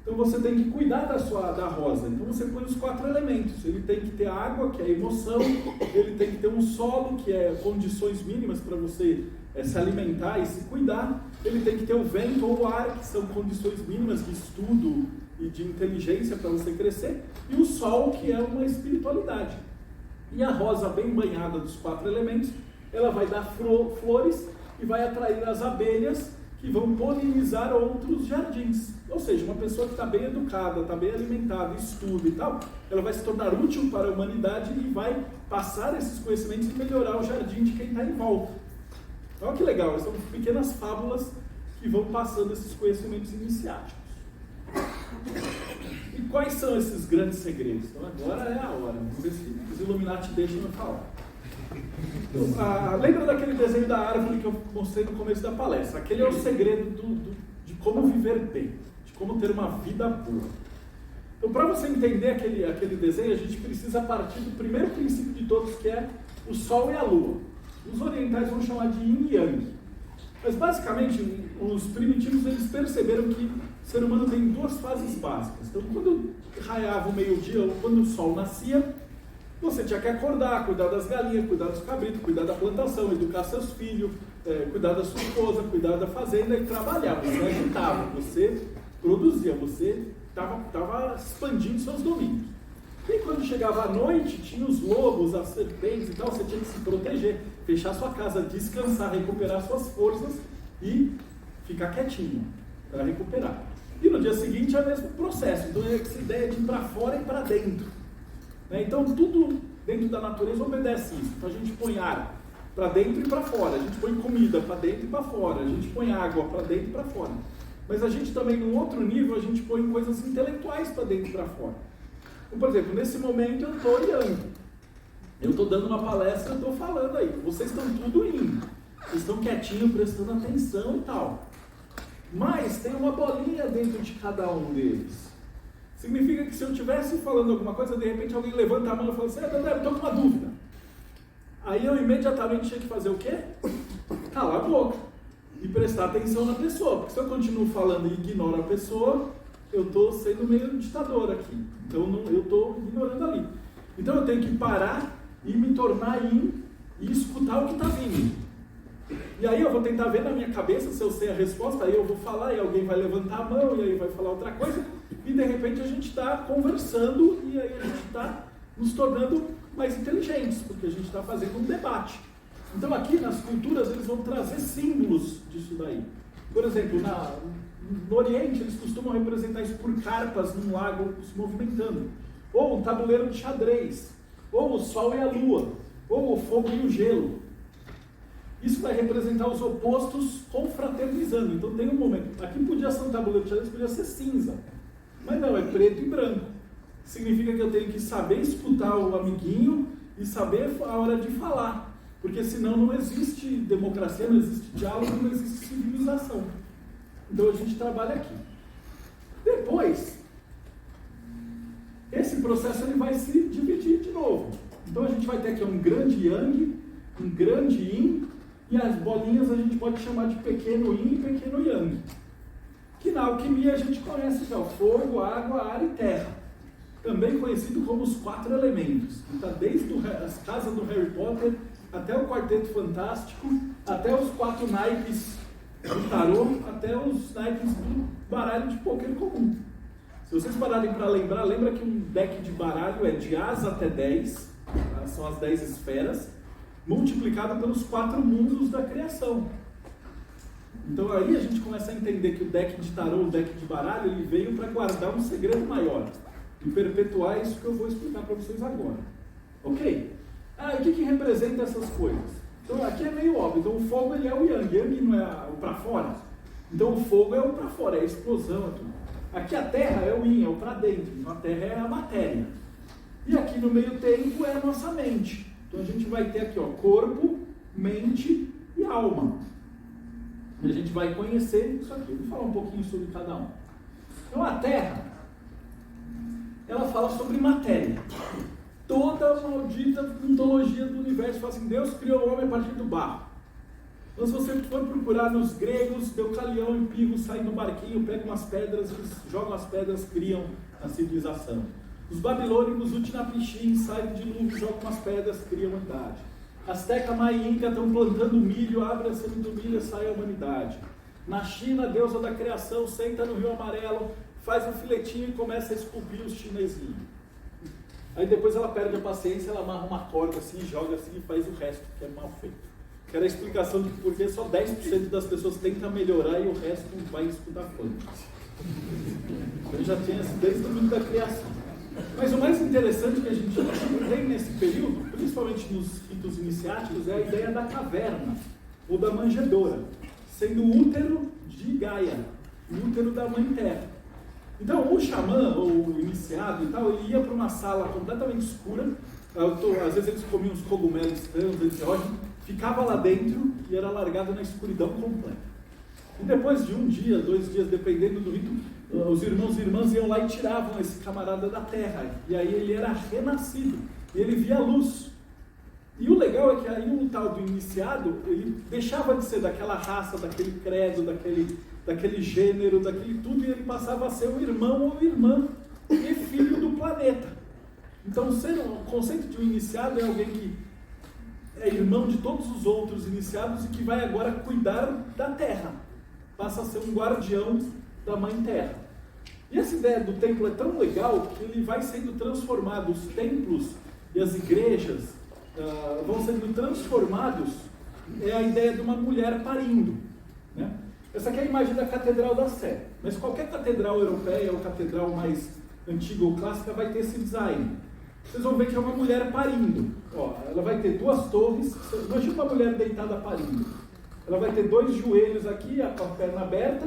Então você tem que cuidar da rosa. Então você põe os 4 elementos. Ele tem que ter a água, que é a emoção, ele tem que ter um solo, que é condições mínimas para você se alimentar e se cuidar. Ele tem que ter o vento ou o ar, que são condições mínimas de estudo e de inteligência para você crescer. E o sol, que é uma espiritualidade. E a rosa bem banhada dos 4 elementos, ela vai dar flores e vai atrair as abelhas que vão polinizar outros jardins. Ou seja, uma pessoa que está bem educada, está bem alimentada, estuda e tal, ela vai se tornar útil para a humanidade e vai passar esses conhecimentos e melhorar o jardim de quem está em volta. Olha que legal, são pequenas fábulas que vão passando esses conhecimentos iniciáticos. E quais são esses grandes segredos? Então agora é a hora, vamos ver se os Illuminati deixam eu falar. Então, lembra daquele desenho da árvore que eu mostrei no começo da palestra? Aquele é o segredo de como viver bem, de como ter uma vida boa. Então, para você entender aquele desenho, a gente precisa partir do primeiro princípio de todos, que é o Sol e a Lua. Os orientais vão chamar de Yin e Yang. Mas, basicamente, os primitivos eles perceberam que o ser humano tem duas fases básicas. Então, quando raiava o meio-dia, ou quando o sol nascia, você tinha que acordar, cuidar das galinhas, cuidar dos cabritos, cuidar da plantação, educar seus filhos, cuidar da sua esposa, cuidar da fazenda e trabalhar. Você agitava, você produzia, você estava expandindo seus domínios. E quando chegava a noite, tinha os lobos, as serpentes e tal, você tinha que se proteger, fechar sua casa, descansar, recuperar suas forças e ficar quietinho para recuperar. E no dia seguinte é o mesmo processo, então é essa ideia de ir para fora e para dentro. Então tudo dentro da natureza obedece isso. Então a gente põe ar para dentro e para fora, a gente põe comida para dentro e para fora, a gente põe água para dentro e para fora. Mas a gente também, num outro nível, a gente põe coisas intelectuais para dentro e para fora. Então, por exemplo, nesse momento eu estou olhando. Eu estou dando uma palestra, eu estou falando aí. Vocês estão tudo indo. Vocês estão quietinhos, prestando atenção e tal. Mas tem uma bolinha dentro de cada um deles. Significa que se eu estivesse falando alguma coisa, de repente alguém levanta a mão e fala assim, Dedé, eu estou com uma dúvida. Aí eu imediatamente tinha que fazer o quê? Calar a boca e prestar atenção na pessoa. Porque se eu continuo falando e ignoro a pessoa, eu estou sendo meio ditador aqui. Então eu estou ignorando ali. Então eu tenho que parar e me tornar e escutar o que está vindo. E aí eu vou tentar ver na minha cabeça se eu sei a resposta, aí eu vou falar e alguém vai levantar a mão e aí vai falar outra coisa. E de repente a gente está conversando e aí a gente está nos tornando mais inteligentes, porque a gente está fazendo um debate. Então aqui nas culturas eles vão trazer símbolos disso daí. Por exemplo, no Oriente eles costumam representar isso por carpas num lago se movimentando. Ou um tabuleiro de xadrez. Ou o sol e a lua. Ou o fogo e o gelo. Isso vai representar os opostos confraternizando. Então tem um momento. Aqui podia ser um tabuleiro de xadrez, podia ser cinza. Mas não, é preto e branco. Significa que eu tenho que saber escutar o amiguinho e saber a hora de falar. Porque senão não existe democracia, não existe diálogo, não existe civilização. Então a gente trabalha aqui. Depois, esse processo ele vai se dividir de novo. Então a gente vai ter aqui um grande Yang, um grande Yin, e as bolinhas a gente pode chamar de pequeno Yin e pequeno Yang. Que na alquimia a gente conhece já o fogo, água, ar e terra. Também conhecido como os 4 elementos. Então, desde as casas do Harry Potter, até o Quarteto Fantástico, até os 4 naipes do tarô, até os naipes do baralho de pôquer comum. Se vocês pararem para lembrar, lembra que um deck de baralho é de As até 10, tá? São as 10 esferas, multiplicado pelos 4 mundos da criação. Então aí a gente começa a entender que o deck de tarô, o deck de baralho, ele veio para guardar um segredo maior e perpetuar isso que eu vou explicar para vocês agora. Ok? E o que representa essas coisas? Então aqui é meio óbvio. Então o fogo ele é o Yang. Yang não é o para fora. Então o fogo é o para fora, é a explosão. Aqui a terra é o Yin, é o para dentro. Então a terra é a matéria. E aqui no meio tempo é a nossa mente. Então a gente vai ter aqui corpo, mente e alma. E a gente vai conhecer isso aqui. Eu vou falar um pouquinho sobre cada um. Então a terra, ela fala sobre matéria. Toda a maldita mitologia do universo fala assim, Deus criou o homem a partir do barro. Então se você for procurar nos gregos, Deucalião e Pyrrhus saem do barquinho, pegam umas pedras, eles jogam as pedras, criam a civilização. Os babilônicos, Utnapishtim, saem do dilúvio, jogam umas pedras, criam a humanidade. Azteca, Maia e Inca estão plantando milho, abre a semente do milho e sai a humanidade. Na China, a deusa da criação senta no Rio Amarelo, faz um filetinho e começa a esculpir os chinesinhos. Aí depois ela perde a paciência, ela amarra uma corda assim, joga assim e faz o resto, que é mal feito. Que era a explicação de por que só 10% das pessoas tentam melhorar e o resto vai escutar funk. Eu já tinha isso desde o mundo da criação. Mas o mais interessante que a gente tem nesse período, principalmente nos ritos iniciáticos, é a ideia da caverna, ou da manjedoura, sendo o útero de Gaia, o útero da Mãe Terra. Então, o xamã, ou o iniciado e tal, ele ia para uma sala completamente escura, às vezes eles comiam uns cogumelos estranhos, exógenos, ficava lá dentro e era largado na escuridão completa. E depois de um dia, 2 dias, dependendo do rito, os irmãos e irmãs iam lá e tiravam esse camarada da terra. E aí ele era renascido, e ele via a luz. E o legal é que aí o tal do iniciado, ele deixava de ser daquela raça, daquele credo, daquele gênero, daquele tudo, e ele passava a ser um irmão ou irmã e filho do planeta. Então o conceito de um iniciado é alguém que é irmão de todos os outros iniciados e que vai agora cuidar da terra. Passa a ser um guardião da Mãe Terra. E essa ideia do templo é tão legal que ele vai sendo transformado, os templos e as igrejas vão sendo transformados, é a ideia de uma mulher parindo, né? Essa aqui é a imagem da Catedral da Sé, mas qualquer catedral europeia ou catedral mais antiga ou clássica vai ter esse design. Vocês vão ver que é uma mulher parindo. Ó, ela vai ter 2 torres, imagina uma mulher deitada parindo. Ela vai ter 2 joelhos aqui, com a perna aberta,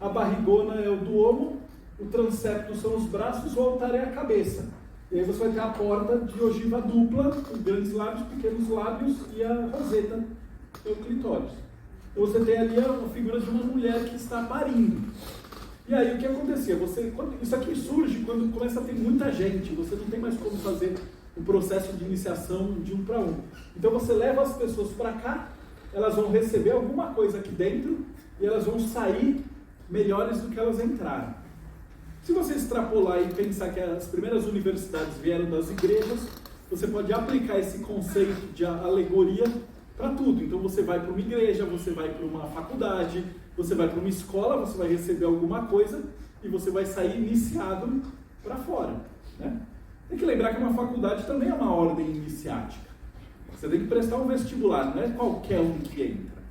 a barrigona é o duomo, o transepto são os braços, o altar é a cabeça. E aí você vai ter a porta de ogiva dupla, com grandes lábios, pequenos lábios e a roseta, que é o clitóris. Então você tem ali a figura de uma mulher que está parindo. E aí o que acontecia? Isso aqui surge quando começa a ter muita gente, você não tem mais como fazer o processo de iniciação de um para um. Então você leva as pessoas para cá, elas vão receber alguma coisa aqui dentro e elas vão sair melhores do que elas entraram. Se você extrapolar e pensar que as primeiras universidades vieram das igrejas, você pode aplicar esse conceito de alegoria para tudo. Então você vai para uma igreja, você vai para uma faculdade, você vai para uma escola, você vai receber alguma coisa e você vai sair iniciado para fora, né? Tem que lembrar que uma faculdade também é uma ordem iniciática. Você tem que prestar um vestibular, não é qualquer um que entra.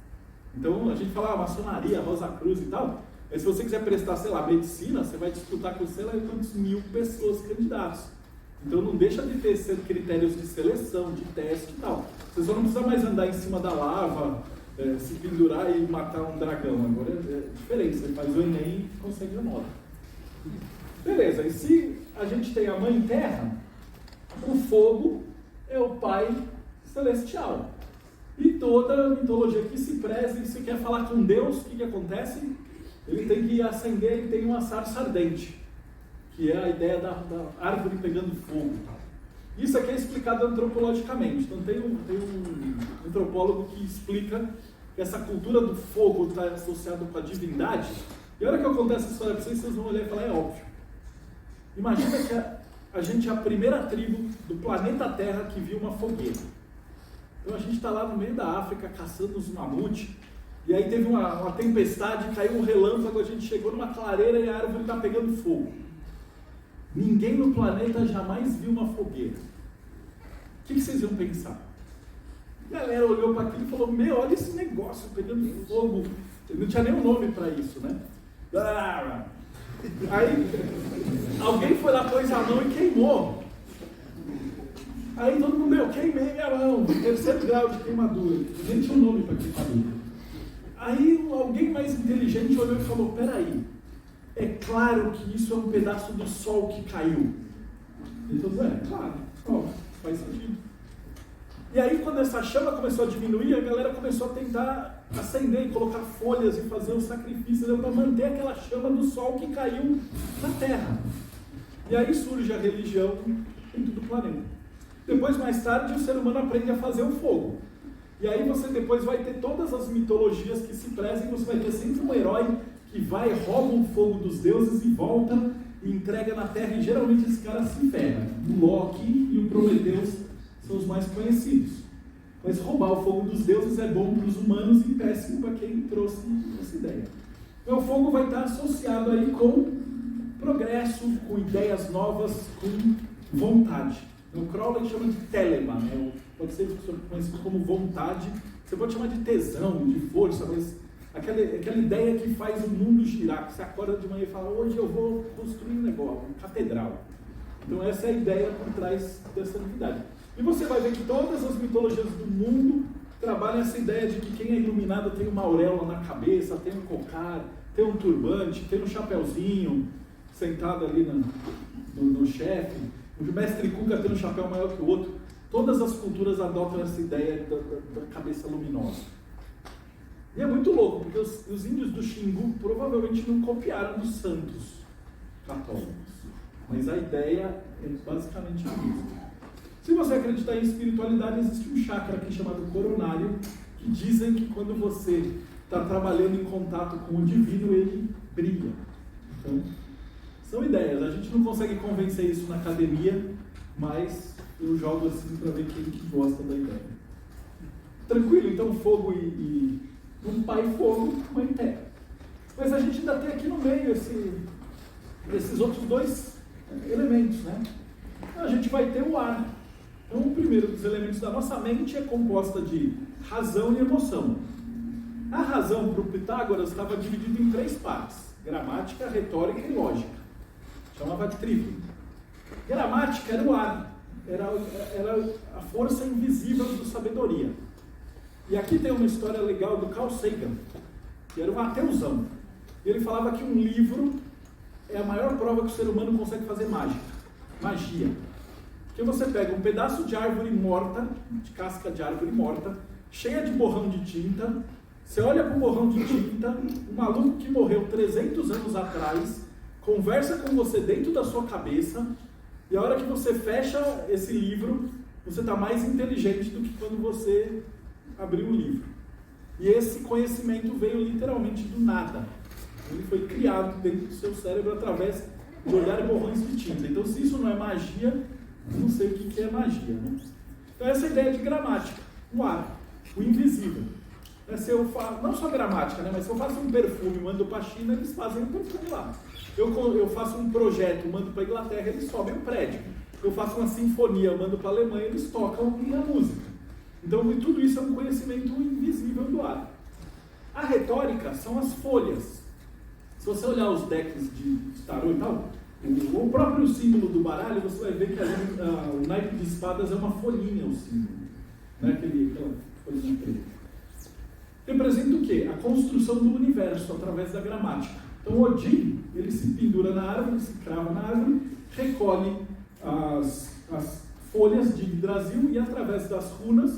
Então a gente fala maçonaria, Rosa Cruz e tal. Mas se você quiser prestar, sei lá, medicina, você vai disputar com, sei lá, quantos 1000 pessoas candidatos. Então não deixa de ter critérios de seleção, de teste e tal. Você só não precisa mais andar em cima da lava, se pendurar e matar um dragão. Agora é diferente, você faz o Enem e consegue a nota. Beleza, e se a gente tem a Mãe Terra, o fogo é o Pai Celestial. E toda a mitologia que se preze e se quer falar com Deus, o que acontece? Ele tem que acender, ele tem uma sarça ardente, que é a ideia da árvore pegando fogo. Isso aqui é explicado antropologicamente. Então tem um antropólogo que explica que essa cultura do fogo está associada com a divindade. E a hora que eu contar essa história para vocês, vocês vão olhar e falar, é óbvio. Imagina que a gente é a primeira tribo do planeta Terra que viu uma fogueira. Então a gente está lá no meio da África caçando os mamutes. E aí teve uma tempestade, caiu um relâmpago, a gente chegou numa clareira e a árvore está pegando fogo. Ninguém no planeta jamais viu uma fogueira. O que vocês iam pensar? A galera olhou para aquilo e falou, olha esse negócio pegando fogo. Não tinha nem um nome para isso, né? Aí alguém foi lá, pôs a mão e queimou. Aí todo mundo, eu queimei minha mão, 3º grau de queimadura. Nem tinha um nome para queimadura. Aí alguém mais inteligente olhou e falou, peraí, é claro que isso é um pedaço do sol que caiu. Ele falou, claro, faz sentido. E aí quando essa chama começou a diminuir, a galera começou a tentar acender e colocar folhas e fazer os sacrifícios para manter aquela chama do sol que caiu na terra. E aí surge a religião dentro do planeta. Depois, mais tarde, o ser humano aprende a fazer o fogo. E aí você depois vai ter todas as mitologias que se prezem, você vai ter sempre um herói que vai, rouba o fogo dos deuses e volta e entrega na terra, e geralmente esse cara se ferra. O Loki e o Prometheus são os mais conhecidos. Mas roubar o fogo dos deuses é bom para os humanos e péssimo para quem trouxe essa ideia. Então o fogo vai estar associado aí com progresso, com ideias novas, com vontade. O Crowley chama de telema, né? Pode ser conhecido como vontade, você pode chamar de tesão, de força, mas aquela ideia que faz o mundo girar, que você acorda de manhã e fala, hoje eu vou construir um negócio, uma catedral. Então essa é a ideia por trás dessa novidade. E você vai ver que todas as mitologias do mundo trabalham essa ideia de que quem é iluminado tem uma auréola na cabeça, tem um cocar, tem um turbante, tem um chapeuzinho. sentado ali no chefe, o mestre Cuca tem um chapéu maior que o outro. Todas as culturas adotam essa ideia da cabeça luminosa. E é muito louco, porque os índios do Xingu provavelmente não copiaram dos santos católicos. Mas a ideia é basicamente a mesma. Se você acreditar em espiritualidade, existe um chakra aqui chamado coronário, que dizem que quando você está trabalhando em contato com o divino, ele brilha. Então, são ideias. A gente não consegue convencer isso na academia, mas eu jogo assim para ver quem que gosta da ideia. Tranquilo? Então, fogo e um pai fogo, mãe terra. Mas a gente ainda tem aqui no meio esses outros dois elementos, né? Então, a gente vai ter o ar. Então, o primeiro dos elementos da nossa mente é composta de razão e emoção. A razão, para o Pitágoras, estava dividida em 3 partes: gramática, retórica e lógica. Chamava de trívio. Gramática era o ar, era a força invisível da sabedoria. E aqui tem uma história legal do Carl Sagan, que era um ateuzão. E ele falava que um livro é a maior prova que o ser humano consegue fazer magia. Porque você pega um pedaço de árvore morta, de casca de árvore morta, cheia de borrão de tinta, você olha para o borrão de tinta, um maluco que morreu 300 anos atrás, conversa com você dentro da sua cabeça, e a hora que você fecha esse livro, você está mais inteligente do que quando você abriu o livro. E esse conhecimento veio literalmente do nada. Ele foi criado dentro do seu cérebro através de olhar borrões de tinta. Então, se isso não é magia, eu não sei o que é magia, né? Então, essa é a ideia de gramática, o ar, o invisível. Se eu faço, não só gramática, né? Mas se eu faço um perfume e mando para a China, eles fazem um perfume lá. Eu faço um projeto, mando para a Inglaterra, eles sobem um prédio. Eu faço uma sinfonia, mando para a Alemanha, eles tocam minha música. Então, tudo isso é um conhecimento invisível do ar. A retórica são as folhas. Se você olhar os decks de tarô e tal, o próprio símbolo do baralho, você vai ver que o naipe de espadas é uma folhinha, o símbolo. Não é aquela folhinha preta. Representa o quê? A construção do universo através da gramática. Então, Odin, ele se pendura na árvore, se crava na árvore, recolhe as folhas de Yggdrasil e através das runas,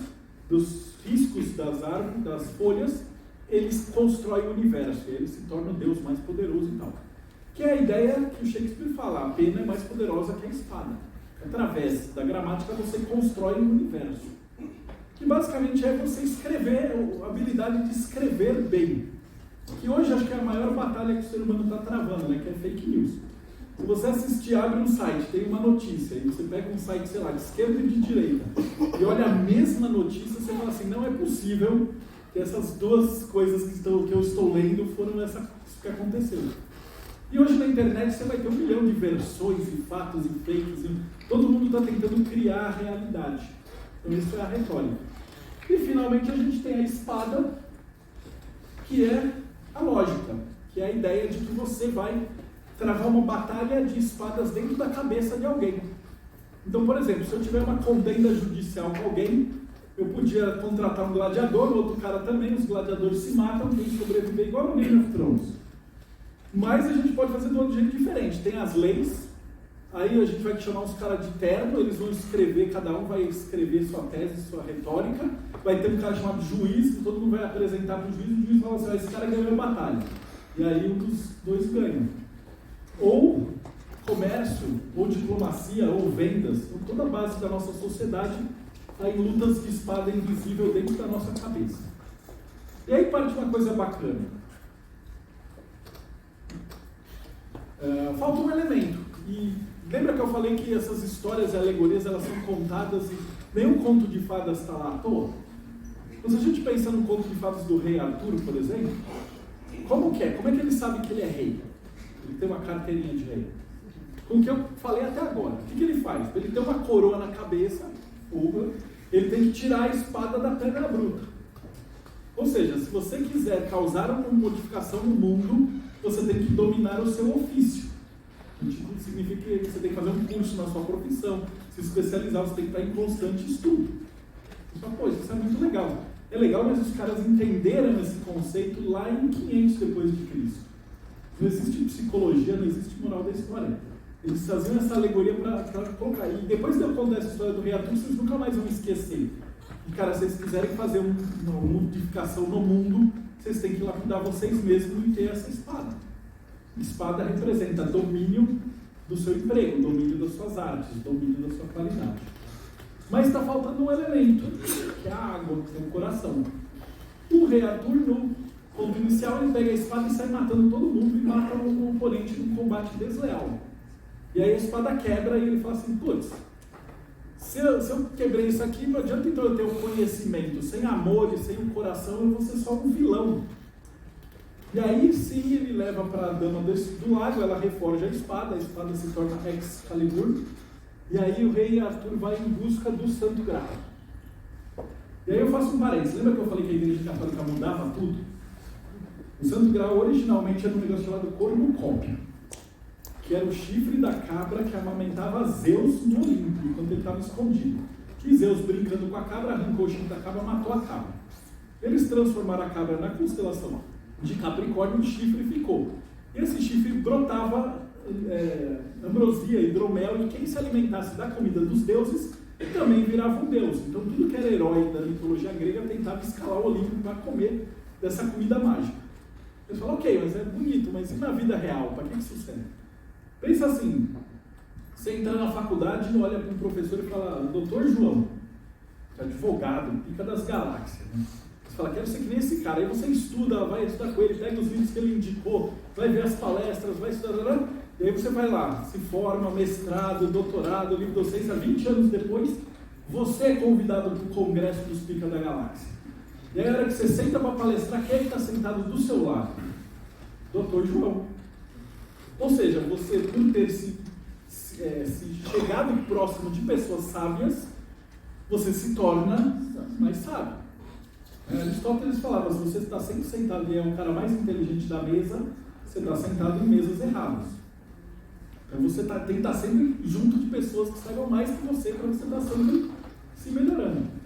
dos riscos das árvores, das folhas, eles constroem o universo, ele se torna o Deus mais poderoso e tal. Que é a ideia que o Shakespeare fala: a pena é mais poderosa que a espada. Através da gramática você constrói um universo. Que basicamente é você escrever, a habilidade de escrever bem. Que hoje acho que é a maior batalha que o ser humano está travando, né? Que é fake news. Se você assistir, abre um site, tem uma notícia, e você pega um site, sei lá, de esquerda e de direita, e olha a mesma notícia, você fala assim: não é possível que essas duas coisas que eu estou lendo foram isso que aconteceu. E hoje na internet você vai ter 1 milhão de versões e fatos e fakes, todo mundo está tentando criar a realidade. Então isso é a retórica. E finalmente a gente tem a espada, que é a lógica, que é a ideia de que você vai travar uma batalha de espadas dentro da cabeça de alguém. Então, por exemplo, se eu tiver uma contenda judicial com alguém, eu podia contratar um gladiador, o outro cara também, os gladiadores se matam, quem sobreviver igual no Game of Thrones. Mas a gente pode fazer de outro jeito diferente. Tem as leis, aí a gente vai chamar os caras de terno, eles vão escrever, cada um vai escrever sua tese, sua retórica, vai ter um cara chamado juiz, que todo mundo vai apresentar para o juiz fala assim: esse cara ganhou a batalha. E aí um dos dois ganha. Ou comércio, ou diplomacia, ou vendas, então, toda a base da nossa sociedade está em lutas de espada invisível dentro da nossa cabeça. E aí parte uma coisa bacana. Falta um elemento. E lembra que eu falei que essas histórias e alegorias elas são contadas e nenhum conto de fadas está lá à toa? Então, se a gente pensa no conto de fadas do rei Arthur, por exemplo, como que é? Como é que ele sabe que ele é rei? Ele tem uma carteirinha de rei. Com o que eu falei até agora. O que ele faz? Ele tem uma coroa na cabeça, ele tem que tirar a espada da pedra bruta. Ou seja, se você quiser causar uma modificação no mundo, você tem que dominar o seu ofício. Isso significa que você tem que fazer um curso na sua profissão, se especializar, você tem que estar em constante estudo. Isso é muito legal. É legal, mas os caras entenderam esse conceito lá em 500 depois de Cristo. Não existe psicologia, não existe moral da história. Eles faziam essa alegoria para colocar. E depois de eu contar essa história do rei Arthur, vocês nunca mais vão esquecer. E, cara, se vocês quiserem fazer uma modificação no mundo, vocês têm que lapidar vocês mesmos e ter essa espada. Espada representa domínio do seu emprego, domínio das suas artes, domínio da sua qualidade. Mas está faltando um elemento, que é a água, que é o coração. O rei Arthur, no ponto inicial, ele pega a espada e sai matando todo mundo e mata o oponente num combate desleal. E aí a espada quebra e ele fala assim, putz, se eu quebrei isso aqui, não adianta então eu ter um conhecimento. Sem amor e sem um coração, eu vou ser só um vilão. E aí sim ele leva para a dama do lago, ela reforja a espada se torna Excalibur. E aí o rei Arthur vai em busca do Santo Graal. E aí eu faço um parênteses. Lembra que eu falei que a Igreja Católica mudava tudo? O Santo Graal originalmente era um negócio chamado cornucópia, que era o chifre da cabra que amamentava Zeus no Olimpo, enquanto ele estava escondido. E Zeus, brincando com a cabra, arrancou o chifre da cabra e matou a cabra. Eles transformaram a cabra na constelação de Capricórnio, o chifre ficou. E esse chifre brotava ambrosia, hidromel, e quem se alimentasse da comida dos deuses também virava um deus. Então tudo que era herói da mitologia grega tentava escalar o Olimpo para comer dessa comida mágica. Eles falam, ok, mas é bonito, mas e na vida real? Para que isso serve? Pensa assim, você entra na faculdade e olha para um professor e fala, doutor João, advogado, pica das galáxias, né? Você fala, quero ser que nem esse cara. Aí você estuda, vai estudar com ele, pega os livros que ele indicou, vai ver as palestras, vai estudar, e aí você vai lá, se forma, mestrado, doutorado, livre docência, 20 anos depois, você é convidado para o congresso dos pica da galáxia. E aí a hora que você senta para palestrar, quem é que está sentado do seu lado? Doutor João. Ou seja, você, por ter se chegado próximo de pessoas sábias, você se torna mais sábio. Aristóteles falava, se você está sempre sentado e é um cara mais inteligente da mesa, você está sentado em mesas erradas. Então você tem que estar sempre junto de pessoas que saibam mais que você, para você estar sempre se melhorando.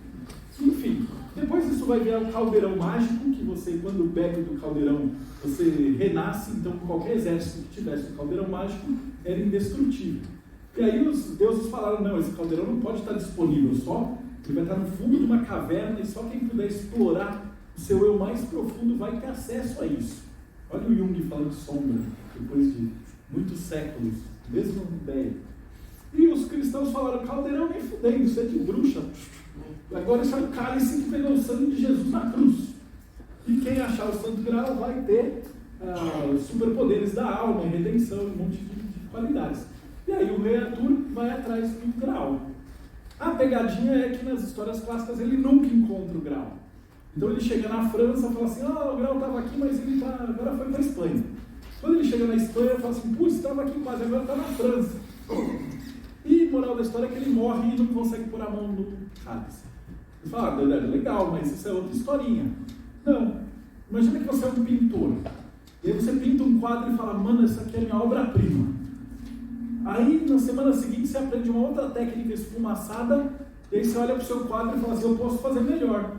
Enfim, depois isso vai virar um caldeirão mágico, que você, quando bebe do caldeirão, você renasce. Então qualquer exército que tivesse um caldeirão mágico era indestrutível. E aí os deuses falaram, não, esse caldeirão não pode estar disponível só, ele vai estar no fundo de uma caverna e só quem puder explorar o seu eu mais profundo vai ter acesso a isso. Olha o Jung falando de sombra, depois de muitos séculos, mesma ideia. E os cristãos falaram, caldeirão nem fudendo, isso é de bruxa. Agora isso é o cálice que pegou o sangue de Jesus na cruz. E quem achar o Santo Graal vai ter superpoderes da alma, redenção, um monte de qualidades. E aí o rei Arthur vai atrás do Graal. A pegadinha é que nas histórias clássicas ele nunca encontra o Graal. Então ele chega na França e fala assim, o Graal estava aqui, mas ele agora foi para a Espanha. Quando ele chega na Espanha, ele fala assim, putz, estava aqui quase, agora está na França. E moral da história é que ele morre e não consegue pôr a mão no cálice. Você fala, legal, mas isso é outra historinha. Não. Imagina que você é um pintor. E aí você pinta um quadro e fala, mano, essa aqui é a minha obra-prima. Aí, na semana seguinte, você aprende uma outra técnica esfumaçada, e aí você olha para o seu quadro e fala assim, eu posso fazer melhor.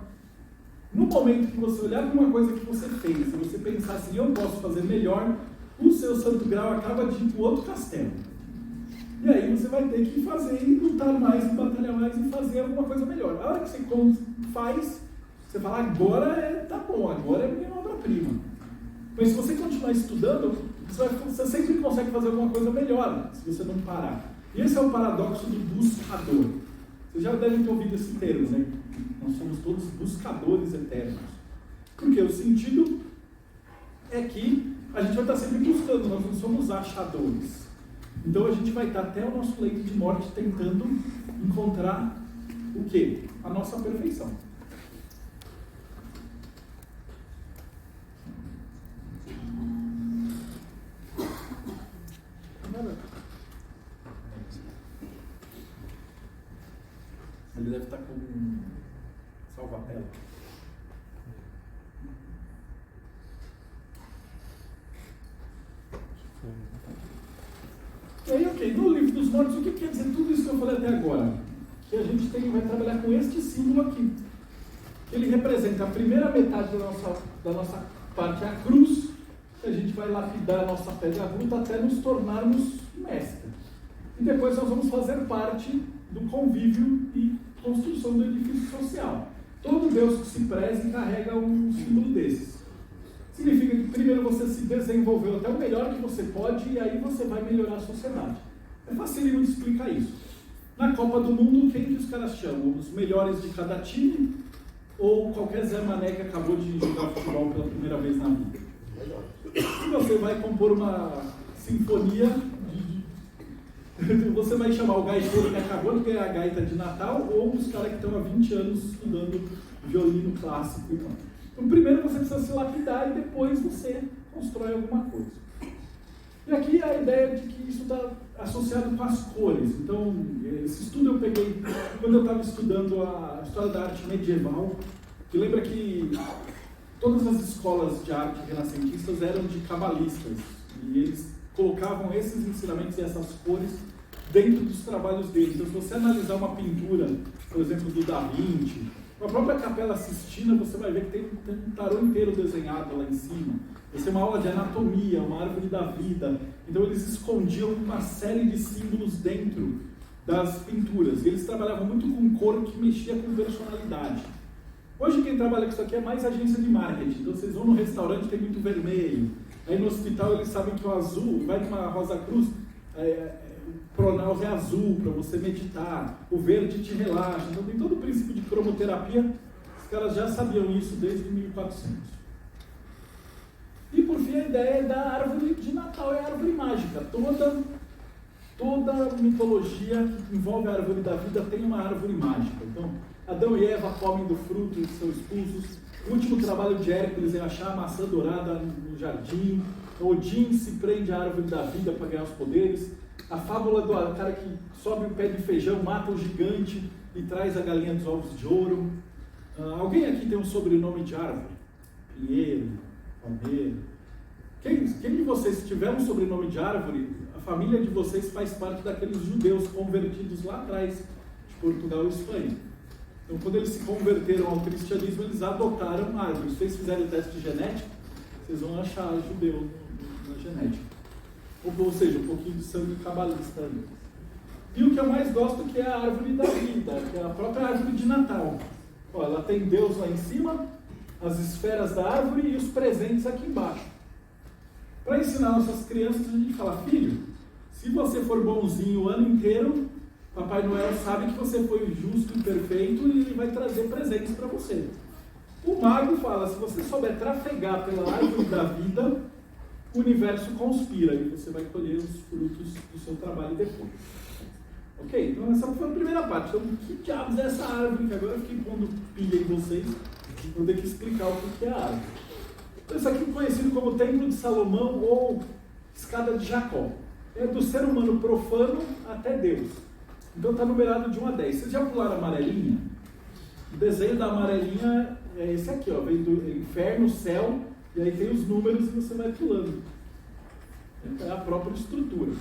No momento que você olhar para uma coisa que você fez, e você pensar assim, eu posso fazer melhor, o seu Santo Graal acaba de ir para outro castelo. E aí você vai ter que fazer, e lutar mais, e batalhar mais, e fazer alguma coisa melhor. A hora que você faz, você fala, agora tá bom, agora é minha obra-prima. Mas se você continuar estudando, você sempre consegue fazer alguma coisa melhor, se você não parar. E esse é o paradoxo do buscador. Vocês já devem ter ouvido esse termo, né? Nós somos todos buscadores eternos. Porque o sentido é que a gente vai estar sempre buscando, nós não somos achadores. Então a gente vai estar até o nosso leito de morte tentando encontrar o quê? A nossa perfeição. Ele deve estar com salva-tela. E aí, ok, no livro dos mortos, o que quer dizer tudo isso que eu falei até agora? Que a gente vai trabalhar com este símbolo aqui. Ele representa a primeira metade da nossa parte, a cruz, que a gente vai lapidar a nossa pedra bruta até nos tornarmos mestres. E depois nós vamos fazer parte do convívio e construção do edifício social. Todo Deus que se preze carrega um símbolo desses. Significa que primeiro você se desenvolveu até o melhor que você pode e aí você vai melhorar a sociedade. É facilmente de explicar isso. Na Copa do Mundo, quem que os caras chamam? Os melhores de cada time ou qualquer Zé Mané que acabou de jogar futebol pela primeira vez na vida? E você vai compor uma sinfonia, você vai chamar o gaiteiro que acabou de ganhar a gaita de Natal ou os caras que estão há 20 anos estudando violino clássico. Então, primeiro você precisa se lapidar e depois você constrói alguma coisa. E aqui a ideia de que isso está associado com as cores. Então, esse estudo eu peguei quando eu estava estudando a história da arte medieval, que lembra que todas as escolas de arte renascentistas eram de cabalistas, e eles colocavam esses ensinamentos e essas cores dentro dos trabalhos deles. Então, se você analisar uma pintura, por exemplo, do Da Vinci, a própria Capela Sistina, você vai ver que tem um tarô inteiro desenhado lá em cima. Essa é uma aula de anatomia, uma árvore da vida. Então eles escondiam uma série de símbolos dentro das pinturas. E eles trabalhavam muito com cor que mexia com personalidade. Hoje quem trabalha com isso aqui é mais agência de marketing. Então vocês vão no restaurante, tem muito vermelho. Aí no hospital eles sabem que o azul, vai numa Rosa Cruz, o pronaus é azul para você meditar. O verde te relaxa. Então tem todo o princípio de cromoterapia. Os caras já sabiam isso desde 1400. E por fim a ideia da árvore de Natal, é a árvore mágica. Toda mitologia que envolve a árvore da vida tem uma árvore mágica. Então, Adão e Eva comem do fruto e são expulsos. O último trabalho de Hércules é achar a maçã dourada no jardim. Odin se prende à árvore da vida para ganhar os poderes. A fábula do cara que sobe o pé de feijão, mata o gigante e traz a galinha dos ovos de ouro. Alguém aqui tem um sobrenome de árvore? Pinheiro, Palmeira. Quem de vocês, se tiver um sobrenome de árvore, a família de vocês faz parte daqueles judeus convertidos lá atrás, de Portugal e Espanha. Então, quando eles se converteram ao cristianismo, eles adotaram árvores. Se vocês fizerem o teste genético, vocês vão achar judeu na genética. Ou seja, um pouquinho de sangue cabalista ali. E o que eu mais gosto que é a árvore da vida, que é a própria árvore de Natal. Ó, ela tem Deus lá em cima, as esferas da árvore e os presentes aqui embaixo. Para ensinar nossas crianças, a gente fala, filho, se você for bonzinho o ano inteiro, Papai Noel sabe que você foi justo e perfeito e ele vai trazer presentes para você. O mago fala, se você souber trafegar pela árvore da vida, o universo conspira e você vai colher os frutos do seu trabalho depois. Ok? Então essa foi a primeira parte. Então, que diabos é essa árvore? Que agora eu fiquei pondo pilha em vocês, vou ter que explicar o que é a árvore. Então, isso aqui é conhecido como Templo de Salomão ou Escada de Jacó. É do ser humano profano até Deus. Então está numerado de 1 a 10. Vocês já pularam a amarelinha? O desenho da amarelinha é esse aqui, ó. Vem do inferno, céu, e aí tem os números e você vai pulando. É a própria estrutura.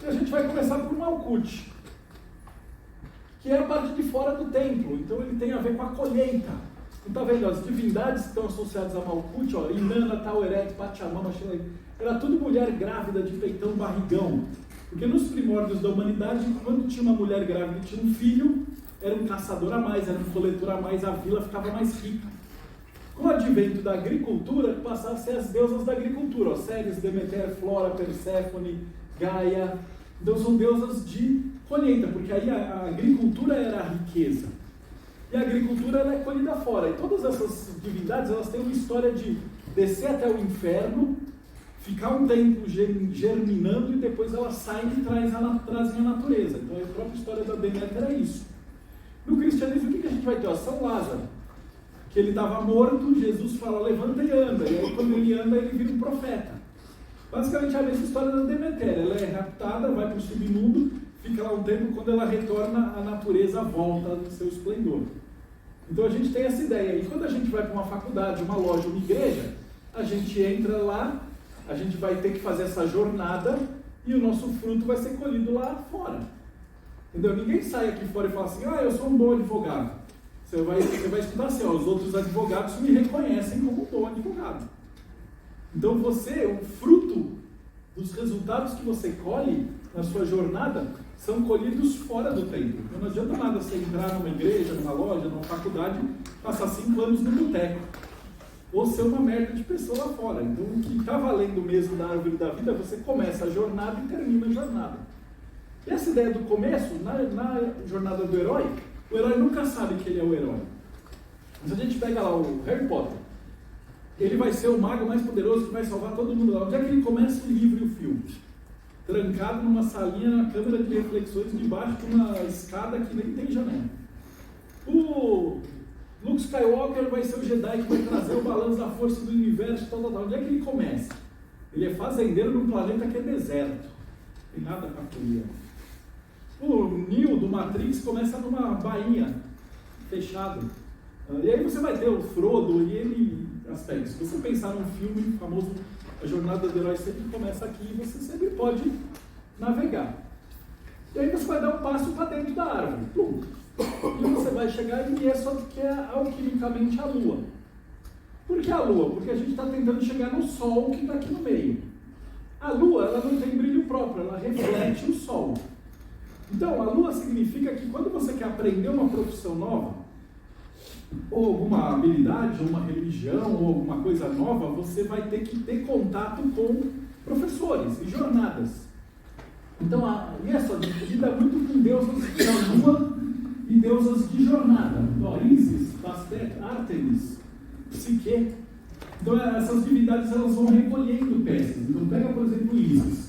E a gente vai começar por Malkuth, que é a parte de fora do templo. Então ele tem a ver com a colheita. Então tá vendo, as divindades que estão associadas a Malkuth, ó, Inanna, Taueret, Pachamama, era tudo mulher grávida de peitão, barrigão. Porque nos primórdios da humanidade, quando tinha uma mulher grávida e tinha um filho, era um caçador a mais, era um coletor a mais, a vila ficava mais rica. Com o advento da agricultura, passaram a ser as deusas da agricultura, ó, Ceres, Demeter, Flora, Perséfone, Gaia. Então são deusas de colheita, porque aí a agricultura era a riqueza. E a agricultura ela é colhida fora. E todas essas divindades elas têm uma história de descer até o inferno, ficar um tempo germinando e depois elas saem e trazem a natureza. Então a própria história da Deméter é isso. No cristianismo, o que a gente vai ter? Ó, São Lázaro, que ele estava morto, Jesus fala, levanta e anda. E aí quando ele anda, ele vira um profeta. Basicamente é a mesma história da Deméter. Ela é raptada, vai para o submundo, fica lá um tempo, quando ela retorna, a natureza volta no seu esplendor. Então a gente tem essa ideia. E quando a gente vai para uma faculdade, uma loja, uma igreja, a gente entra lá, a gente vai ter que fazer essa jornada e o nosso fruto vai ser colhido lá fora. Entendeu? Ninguém sai aqui fora e fala assim, eu sou um bom advogado. Você vai estudar assim, os outros advogados me reconhecem como um bom advogado. Então você, o fruto dos resultados que você colhe na sua jornada são colhidos fora do templo. Então não adianta nada você entrar numa igreja, numa loja, numa faculdade, passar 5 anos no boteco, ou ser uma merda de pessoa lá fora. Então o que está valendo mesmo na árvore da vida, você começa a jornada e termina a jornada. E essa ideia do começo, na jornada do herói, o herói nunca sabe que ele é o herói. Mas a gente pega lá o Harry Potter, ele vai ser o mago mais poderoso que vai salvar todo mundo lá. Onde é que ele começa o livro e o filme? Trancado numa salinha na câmara de reflexões debaixo de uma escada que nem tem janela. O Luke Skywalker vai ser o Jedi que vai trazer o balanço da força do universo, tal. Onde é que ele começa? Ele é fazendeiro num planeta que é deserto. Não tem nada para colher. O Neo do Matrix começa numa bainha fechada. E aí você vai ter o Frodo e ele aspectos. Se você pensar num filme famoso, a jornada do herói sempre começa aqui e você sempre pode navegar. E aí você vai dar um passo para dentro da árvore. Plum. E você vai chegar e é só que é alquimicamente a Lua. Por que a Lua? Porque a gente está tentando chegar no Sol que está aqui no meio. A Lua, ela não tem brilho próprio, ela reflete o Sol. Então, a Lua significa que quando você quer aprender uma profissão nova, ou alguma habilidade, ou uma religião, ou alguma coisa nova, você vai ter que ter contato com professores e jornadas. Então, e essa lida muito com deusas da Lua e deusas de jornada. Então, Isis, Bastet, Ártemis, Psique. Então, essas divindades elas vão recolhendo peças. Então, pega, por exemplo, Isis.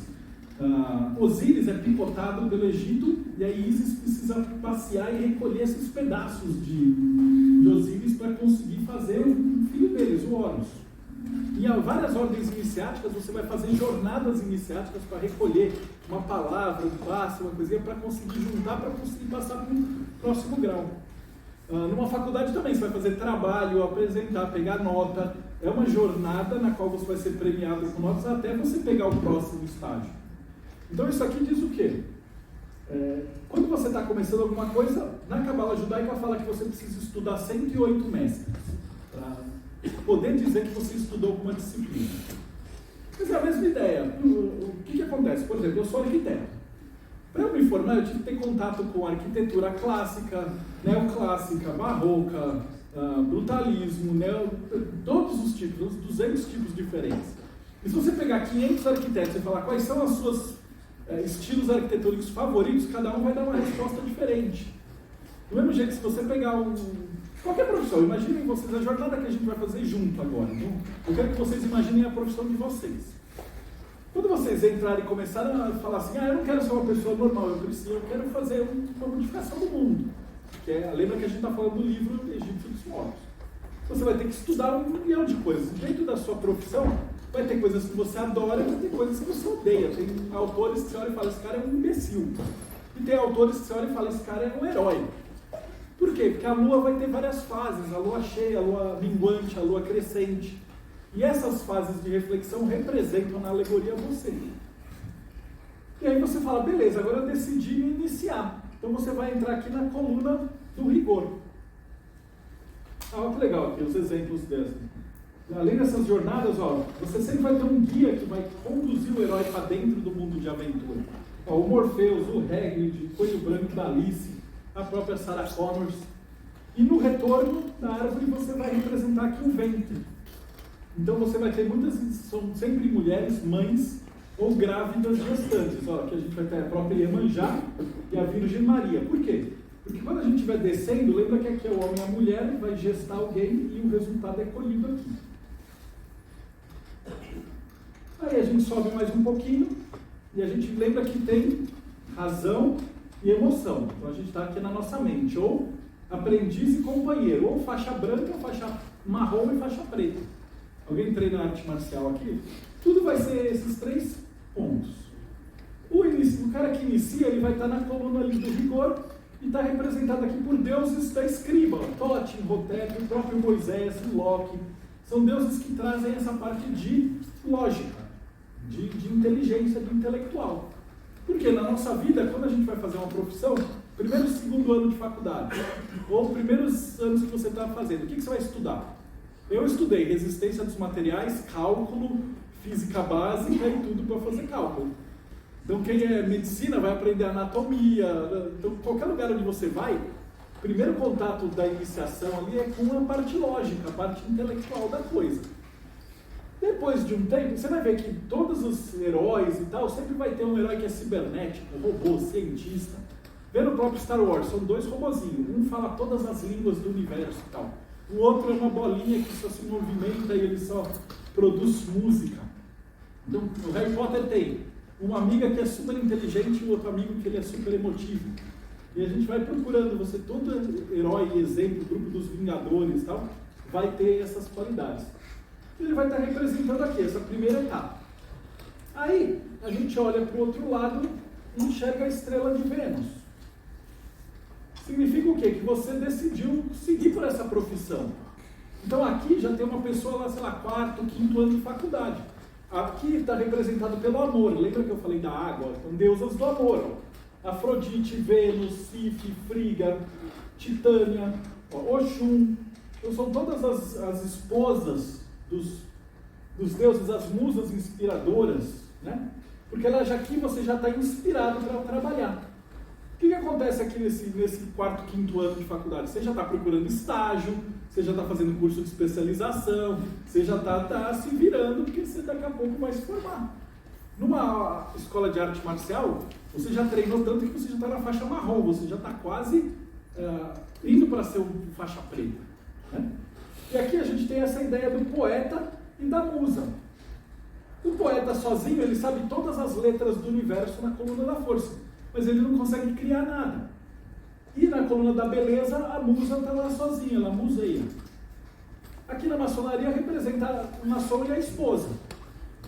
Osíris é picotado pelo Egito, e aí Isis precisa passear e recolher esses pedaços de Osíris para conseguir fazer o filho deles, o Horus. Em várias ordens iniciáticas, você vai fazer jornadas iniciáticas para recolher uma palavra, um passo, uma coisinha, para conseguir juntar, para conseguir passar para o próximo grau. Numa faculdade também, você vai fazer trabalho, apresentar, pegar nota. É uma jornada na qual você vai ser premiado com notas até você pegar o próximo estágio. Então isso aqui diz o quê? Quando você está começando alguma coisa, na Cabala Judaica fala que você precisa estudar 108 mestres para poder dizer que você estudou alguma disciplina. Mas é a mesma ideia. O que acontece? Por exemplo, eu sou arquiteto. Para eu me formar, eu tive que ter contato com arquitetura clássica, neoclássica, barroca, brutalismo, todos os tipos, uns 200 tipos diferentes. E se você pegar 500 arquitetos e falar quais são as suas estilos arquitetônicos favoritos, cada um vai dar uma resposta diferente. Do mesmo jeito, se você pegar qualquer profissão, imaginem vocês a jornada que a gente vai fazer junto agora. Então, eu quero que vocês imaginem a profissão de vocês. Quando vocês entrarem e começarem a falar assim, eu não quero ser uma pessoa normal, eu quero fazer uma modificação do mundo. Lembra que a gente está falando do livro Egito dos Mortos. Você vai ter que estudar 1 milhão de coisas. Dentro da sua profissão, vai ter coisas que você adora e vai ter coisas que você odeia. Tem autores que você olha e fala, esse cara é um imbecil. E tem autores que você olha e fala, esse cara é um herói. Por quê? Porque a Lua vai ter várias fases, a Lua cheia, a Lua minguante, a Lua crescente. E essas fases de reflexão representam na alegoria você. E aí você fala, beleza, agora eu decidi me iniciar. Então você vai entrar aqui na coluna do rigor. Olha que legal aqui, os exemplos dessa. Além dessas jornadas, você sempre vai ter um guia que vai conduzir o herói para dentro do mundo de aventura. O Morpheus, o Hagrid, o Coelho Branco da Alice, a própria Sarah Connors. E no retorno da árvore você vai representar aqui o ventre. Então você vai ter são sempre mulheres, mães ou grávidas gestantes. Aqui a gente vai ter a própria Iemanjá e a Virgem Maria. Por quê? Porque quando a gente estiver descendo, lembra que aqui é o homem e a mulher, vai gestar alguém e o resultado é colhido aqui. Aí a gente sobe mais um pouquinho e a gente lembra que tem razão e emoção. Então a gente está aqui na nossa mente, ou aprendiz e companheiro, ou faixa branca, faixa marrom e faixa preta. Alguém treina arte marcial aqui? Tudo vai ser esses 3 pontos. O cara que inicia, ele vai estar na coluna ali do rigor e está representado aqui por deuses da escriba, Totem, Hotep, o próprio Moisés, o Loki. São deuses que trazem essa parte de lógica, de inteligência, de intelectual. Porque na nossa vida, quando a gente vai fazer uma profissão, primeiro e segundo ano de faculdade, ou primeiros anos que você está fazendo, o que você vai estudar? Eu estudei resistência dos materiais, cálculo, física básica e tudo para fazer cálculo. Então quem é medicina vai aprender anatomia. Então qualquer lugar onde você vai, o primeiro contato da iniciação ali é com a parte lógica, a parte intelectual da coisa. Depois de um tempo, você vai ver que todos os heróis e tal, sempre vai ter um herói que é cibernético, robô, cientista. Vê no próprio Star Wars, são 2 robozinhos. Um fala todas as línguas do universo e tal. O outro é uma bolinha que só se movimenta e ele só produz música. Então, o Harry Potter tem uma amiga que é super inteligente e o outro amigo que ele é super emotivo. E a gente vai procurando, você, todo herói, exemplo, grupo dos Vingadores e tal, vai ter essas qualidades. Ele vai estar representando aqui, essa primeira etapa. Aí, a gente olha para o outro lado e enxerga a estrela de Vênus. Significa o quê? Que você decidiu seguir por essa profissão. Então aqui já tem uma pessoa lá, sei lá, 4º, 5º ano de faculdade. Aqui está representado pelo amor. Lembra que eu falei da água? Então, deusas do amor. Ó. Afrodite, Vênus, Sif, Friga, Titânia, Oxum. Então são todas as esposas dos deuses, as musas inspiradoras, né? Porque aqui você já está inspirado para trabalhar. O que acontece aqui nesse 4º, 5º ano de faculdade? Você já está procurando estágio, você já está fazendo curso de especialização, você já está se virando, porque você daqui a pouco vai se formar. Numa escola de arte marcial, você já treinou tanto que você já está na faixa marrom, você já está quase indo para ser um faixa preta, né? E aqui a gente tem essa ideia do poeta e da musa. O poeta sozinho, ele sabe todas as letras do universo na coluna da força, mas ele não consegue criar nada. E na coluna da beleza, a musa está lá sozinha, ela museia. Aqui na maçonaria representa o maçom e a esposa.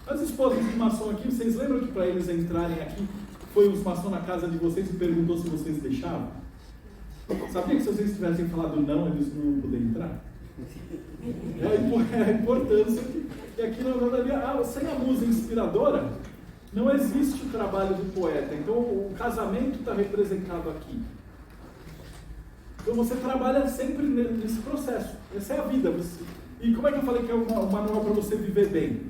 As esposas de maçom aqui, vocês lembram que para eles entrarem aqui, foi os maçom na casa de vocês e perguntou se vocês deixavam? Sabia que se vocês tivessem falado não, eles não iam poder entrar? É a importância que aqui na maçonaria, sem a musa inspiradora, não existe o trabalho do poeta. Então o casamento está representado aqui. Então você trabalha sempre nesse processo. Essa é a vida. E como é que eu falei que é o manual para você viver bem?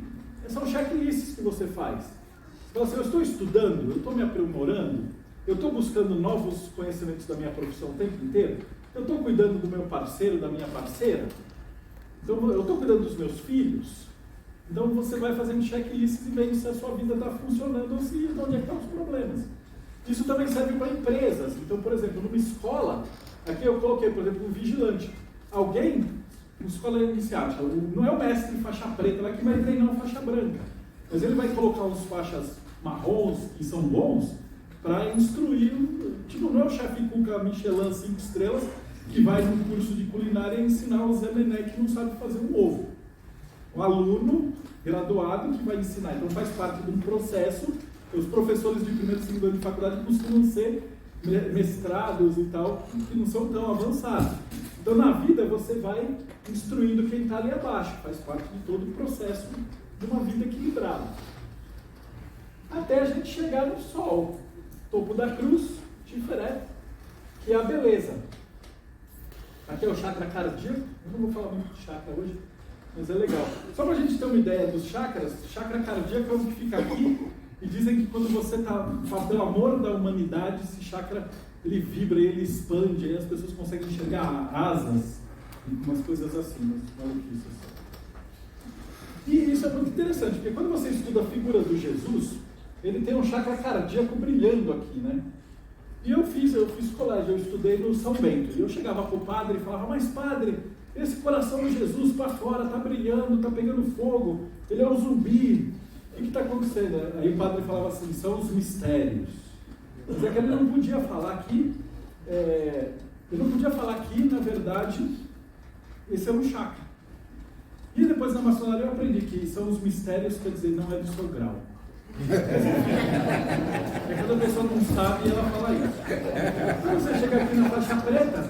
São checklists que você faz. Você fala assim, eu estou estudando, eu estou me aprimorando, eu estou buscando novos conhecimentos da minha profissão o tempo inteiro, eu estou cuidando do meu parceiro, da minha parceira, então eu estou cuidando dos meus filhos. Então você vai fazendo checklists e vendo se a sua vida está funcionando ou se onde é que estão os problemas. Isso também serve para empresas. Então, por exemplo, numa escola, aqui eu coloquei, por exemplo, um vigilante. Alguém, uma escola iniciática, não é o mestre faixa preta lá que vai treinar uma faixa branca, mas ele vai colocar uns faixas marrons, que são bons, para instruir, tipo, não é o chefe Cuca Michelin 5 estrelas, que vai num curso de culinária ensinar o Zé Nené que não sabe fazer um ovo. Um aluno graduado que vai ensinar. Então faz parte de um processo. Os professores de 1º e 2º ano de faculdade costumam ser mestrados e tal, que não são tão avançados. Então na vida você vai instruindo quem está ali abaixo. Faz parte de todo o processo de uma vida equilibrada. Até a gente chegar no Sol, topo da cruz, Tiferet, que é a beleza. Aqui é o chakra cardíaco. Eu não vou falar muito de chakra hoje, mas é legal. Só para a gente ter uma ideia dos chakras, chakra cardíaco é o que fica aqui, e dizem que quando você está pelo amor da humanidade, esse chakra ele vibra, ele expande, aí as pessoas conseguem enxergar asas, umas coisas assim, umas maluquices. E isso é muito interessante, porque quando você estuda a figura do Jesus, ele tem um chakra cardíaco brilhando aqui, né? E eu fiz colégio, eu estudei no São Bento, e eu chegava para o padre e falava, mas padre, esse coração de Jesus para fora, está brilhando, está pegando fogo, ele é um zumbi, o que está acontecendo? Aí o padre falava assim, são os mistérios. Mas é que ele não podia falar que, na verdade, esse é um chakra. E depois na maçonaria eu aprendi que são os mistérios, quer dizer, não é do seu grau. É quando a pessoa não sabe e ela fala isso. Quando você chega aqui na faixa preta,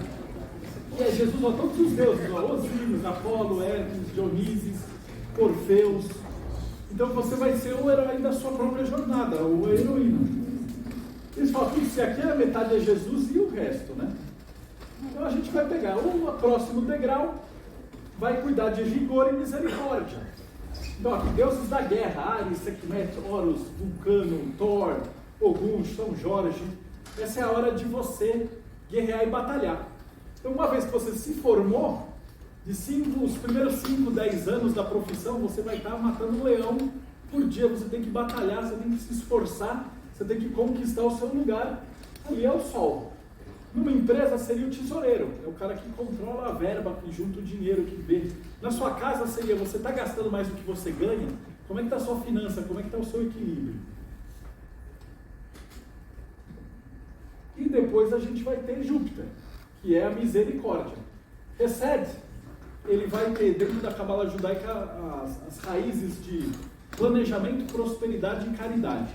e é Jesus, ó, todos os deuses, ó, Osíris, Apolo, Hermes, Dionísio, Orfeus. Então você vai ser o herói da sua própria jornada, ou a heroína. Eles falam que se aqui a metade é Jesus e o resto, né? Então a gente vai pegar o próximo degrau, vai cuidar de rigor e misericórdia. Então, aqui, deuses da guerra, Ares, Sekhmet, Horus, Vulcano, Thor, Ogum, São Jorge. Essa é a hora de você guerrear e batalhar. Então, uma vez que você se formou, os primeiros 5, 10 anos da profissão, você vai estar matando um leão por dia. Você tem que batalhar, você tem que se esforçar, você tem que conquistar o seu lugar. Ali é o sol. Numa empresa seria o tesoureiro, é o cara que controla a verba, que junta o dinheiro, que vê. Na sua casa seria, você está gastando mais do que você ganha? Como é que está a sua finança? Como é que está o seu equilíbrio? E depois a gente vai ter Júpiter, que é a misericórdia. Hesed, ele vai ter dentro da Cabala judaica as raízes de planejamento, prosperidade e caridade.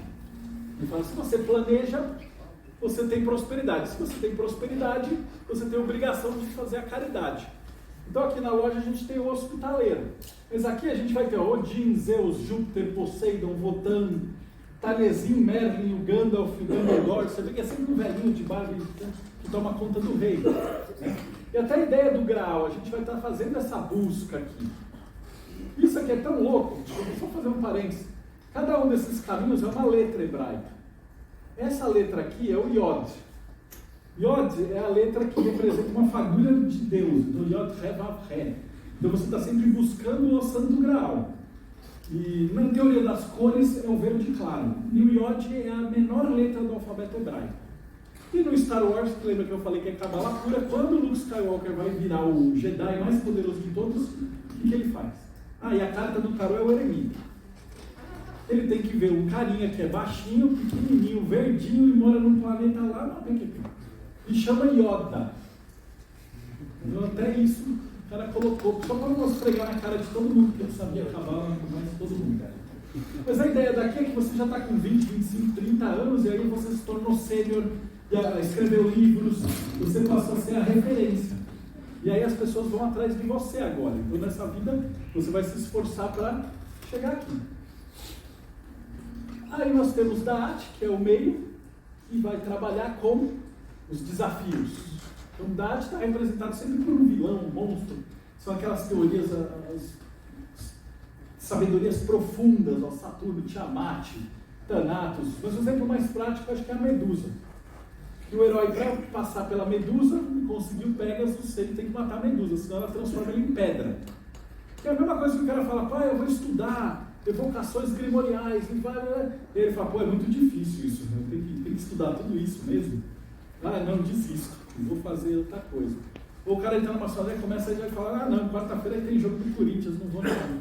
Ele fala, se você planeja, você tem prosperidade. Se você tem prosperidade, você tem a obrigação de fazer a caridade. Então aqui na loja a gente tem o hospitaleiro. Mas aqui a gente vai ter Odin, Zeus, Júpiter, Poseidon, Wotan, Taliesin, Merlin, o Gandalf, o Dumbledore. Você vê que é sempre um velhinho de barba que toma conta do rei. Né? E até a ideia do Graal, a gente vai estar fazendo essa busca aqui. Isso aqui é tão louco, deixa eu só fazer um parênteses. Cada um desses caminhos é uma letra hebraica. Essa letra aqui é o Yod. Yod é a letra que representa uma fagulha de Deus, do Yod He Vav He. Então você está sempre buscando o Santo Graal. E na teoria das cores é o verde claro. E o Yod é a menor letra do alfabeto hebraico. E no Star Wars, lembra que eu falei que é Cabala pura? Quando o Luke Skywalker vai virar o Jedi mais poderoso de todos, o que ele faz? E a carta do tarô é o eremita. Ele tem que ver um carinha que é baixinho, pequenininho, verdinho e mora num planeta lá na PQP. E chama Yoda. Então até isso o cara colocou, só para não esfregar na cara de todo mundo, porque eu sabia acabar mais todo mundo, cara. Mas a ideia daqui é que você já está com 20, 25, 30 anos e aí você se tornou sênior, escreveu livros, você passou a ser a referência. E aí as pessoas vão atrás de você agora. Então nessa vida você vai se esforçar para chegar aqui. Aí nós temos Da'at, que é o meio, e vai trabalhar com os desafios. Então Da'at está representado sempre por um vilão, um monstro. São aquelas teorias, as sabedorias profundas, ó, Saturno, Tiamat, Thanatos. Mas o exemplo mais prático acho que é a Medusa. E o herói, para passar pela Medusa e conseguir o Pegasus, ele tem que matar a Medusa, senão ela transforma ele em pedra. Que é a mesma coisa que o cara fala, pai, eu vou estudar evocações grimoriais, e ele fala, é muito difícil isso, né? Tem que estudar tudo isso mesmo. Não, desisto, vou fazer outra coisa. Ou o cara entra numa sala e começa a falar, não, quarta-feira tem jogo do Corinthians, não vou não.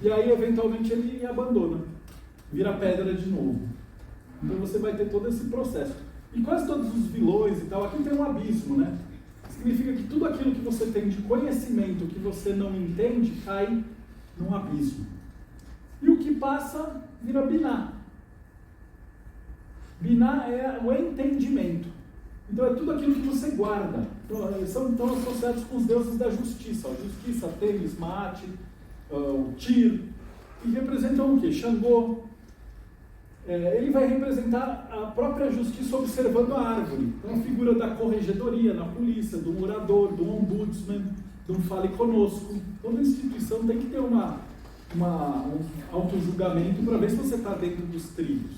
E aí, eventualmente, ele abandona, vira pedra de novo. Então você vai ter todo esse processo. E quase todos os vilões e tal, aqui tem um abismo, né? Significa que tudo aquilo que você tem de conhecimento que você não entende, cai num abismo. E o que passa vira Binah. Binah é o entendimento. Então é tudo aquilo que você guarda. Então, eles são então associados com os deuses da justiça. A justiça, Temis, Maat, o Tyr, que representam o quê? Xangô. Ele vai representar a própria justiça observando a árvore. Então a figura da corregedoria na polícia, do morador, do ombudsman, do fale conosco. Toda instituição tem que ter um auto-julgamento para ver se você está dentro dos trilhos,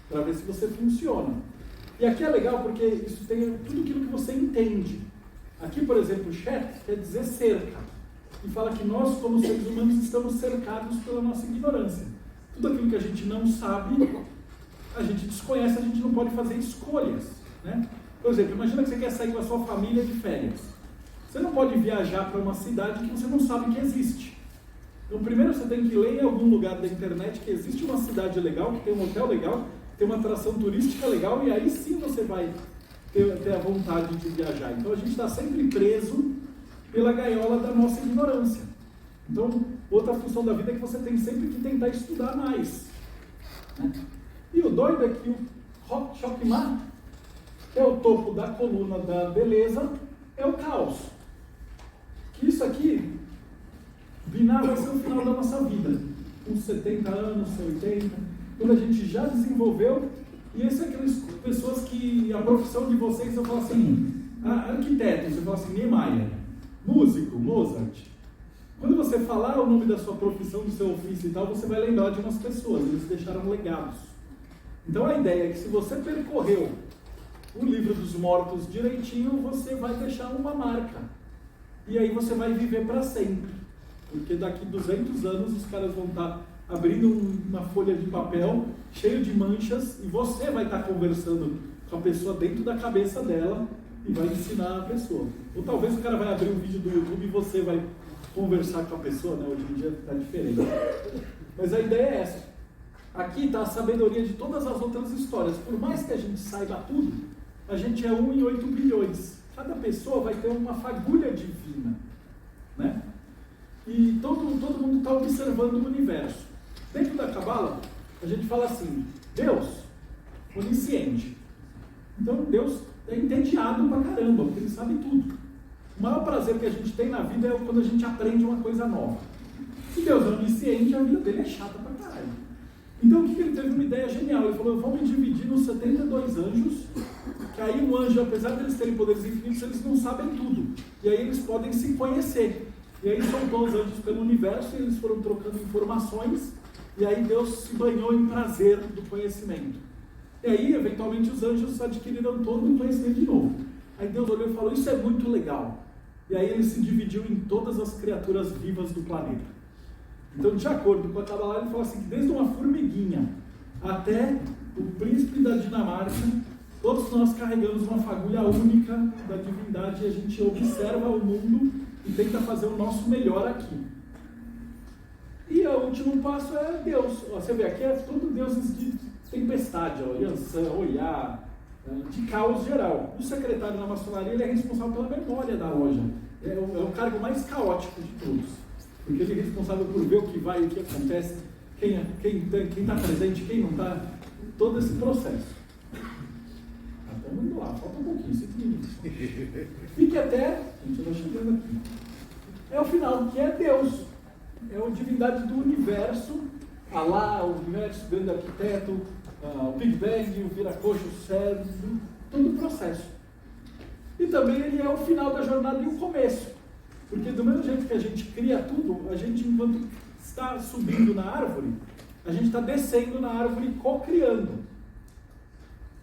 para ver se você funciona. E aqui é legal porque isso tem tudo aquilo que você entende. Aqui, por exemplo, Shet quer dizer cerca. E fala que nós, como seres humanos, estamos cercados pela nossa ignorância. Tudo aquilo que a gente não sabe, a gente desconhece, a gente não pode fazer escolhas. Né? Por exemplo, imagina que você quer sair com a sua família de férias. Você não pode viajar para uma cidade que você não sabe que existe. Então, primeiro você tem que ler em algum lugar da internet que existe uma cidade legal, que tem um hotel legal, que tem uma atração turística legal, e aí sim você vai ter a vontade de viajar. Então, a gente está sempre preso pela gaiola da nossa ignorância. Então, outra função da vida é que você tem sempre que tentar estudar mais. Né? E o doido é que o Hok Chokmah, que é o topo da coluna da beleza, é o caos. Que isso aqui, Binah vai ser o final da nossa vida. Com 70 anos, 80, quando a gente já desenvolveu, e essas são aquelas pessoas que a profissão de vocês, eu falo assim, arquiteto, você fala assim, Niemeyer, músico, Mozart, Quando você falar o nome da sua profissão, do seu ofício e tal, você vai lembrar de umas pessoas, eles deixaram legados. Então a ideia é que se você percorreu o livro dos mortos direitinho, você vai deixar uma marca. E aí você vai viver para sempre. Porque daqui 200 anos os caras vão estar abrindo uma folha de papel cheio de manchas e você vai estar conversando com a pessoa dentro da cabeça dela e vai ensinar a pessoa. Ou talvez o cara vai abrir um vídeo do YouTube e você vai conversar com a pessoa, né? Hoje em dia está diferente. Mas a ideia é essa. Aqui está a sabedoria de todas as outras histórias. Por mais que a gente saiba tudo, a gente é 1 em 8 bilhões. Cada pessoa vai ter uma fagulha divina, né? E todo mundo está observando o universo. Dentro da Cabala, a gente fala assim, Deus, onisciente. Então Deus é entediado pra caramba, porque ele sabe tudo. O maior prazer que a gente tem na vida é quando a gente aprende uma coisa nova. Se Deus é onisciente, a vida dele é chata pra caralho. Então o que ele teve uma ideia genial? Ele falou, vamos dividir nos 72 anjos, que aí um anjo, apesar de eles terem poderes infinitos, eles não sabem tudo. E aí eles podem se conhecer. E aí soltou os anjos pelo universo e eles foram trocando informações. E aí Deus se banhou em prazer do conhecimento. E aí, eventualmente, os anjos adquiriram todo o conhecimento de novo. Aí Deus olhou e falou, isso é muito legal. E aí ele se dividiu em todas as criaturas vivas do planeta. Então, de acordo com a Kabbalah, ele falou assim, que desde uma formiguinha até o príncipe da Dinamarca, todos nós carregamos uma fagulha única da divindade e a gente observa o mundo e tenta fazer o nosso melhor aqui. E o último passo é Deus. Você vê, aqui é tudo deuses de tempestade, Yansan, Oiá, de caos geral. O secretário da maçonaria ele é responsável pela memória da loja. É o cargo mais caótico de todos. Porque ele é responsável por ver o que vai, o que acontece, quem está presente, quem não está, todo esse processo. Estamos indo lá, falta um pouquinho, 5 minutos. Fique até, a gente vai chegando aqui. É o final, que é Deus. É a divindade do universo, Alá, o universo, o grande arquiteto, o Big Bang, o vira-coxa, o cérebro, todo o processo. E também ele é o final da jornada e o começo. Porque do mesmo jeito que a gente cria tudo, a gente, enquanto está subindo na árvore, a gente está descendo na árvore e co-criando.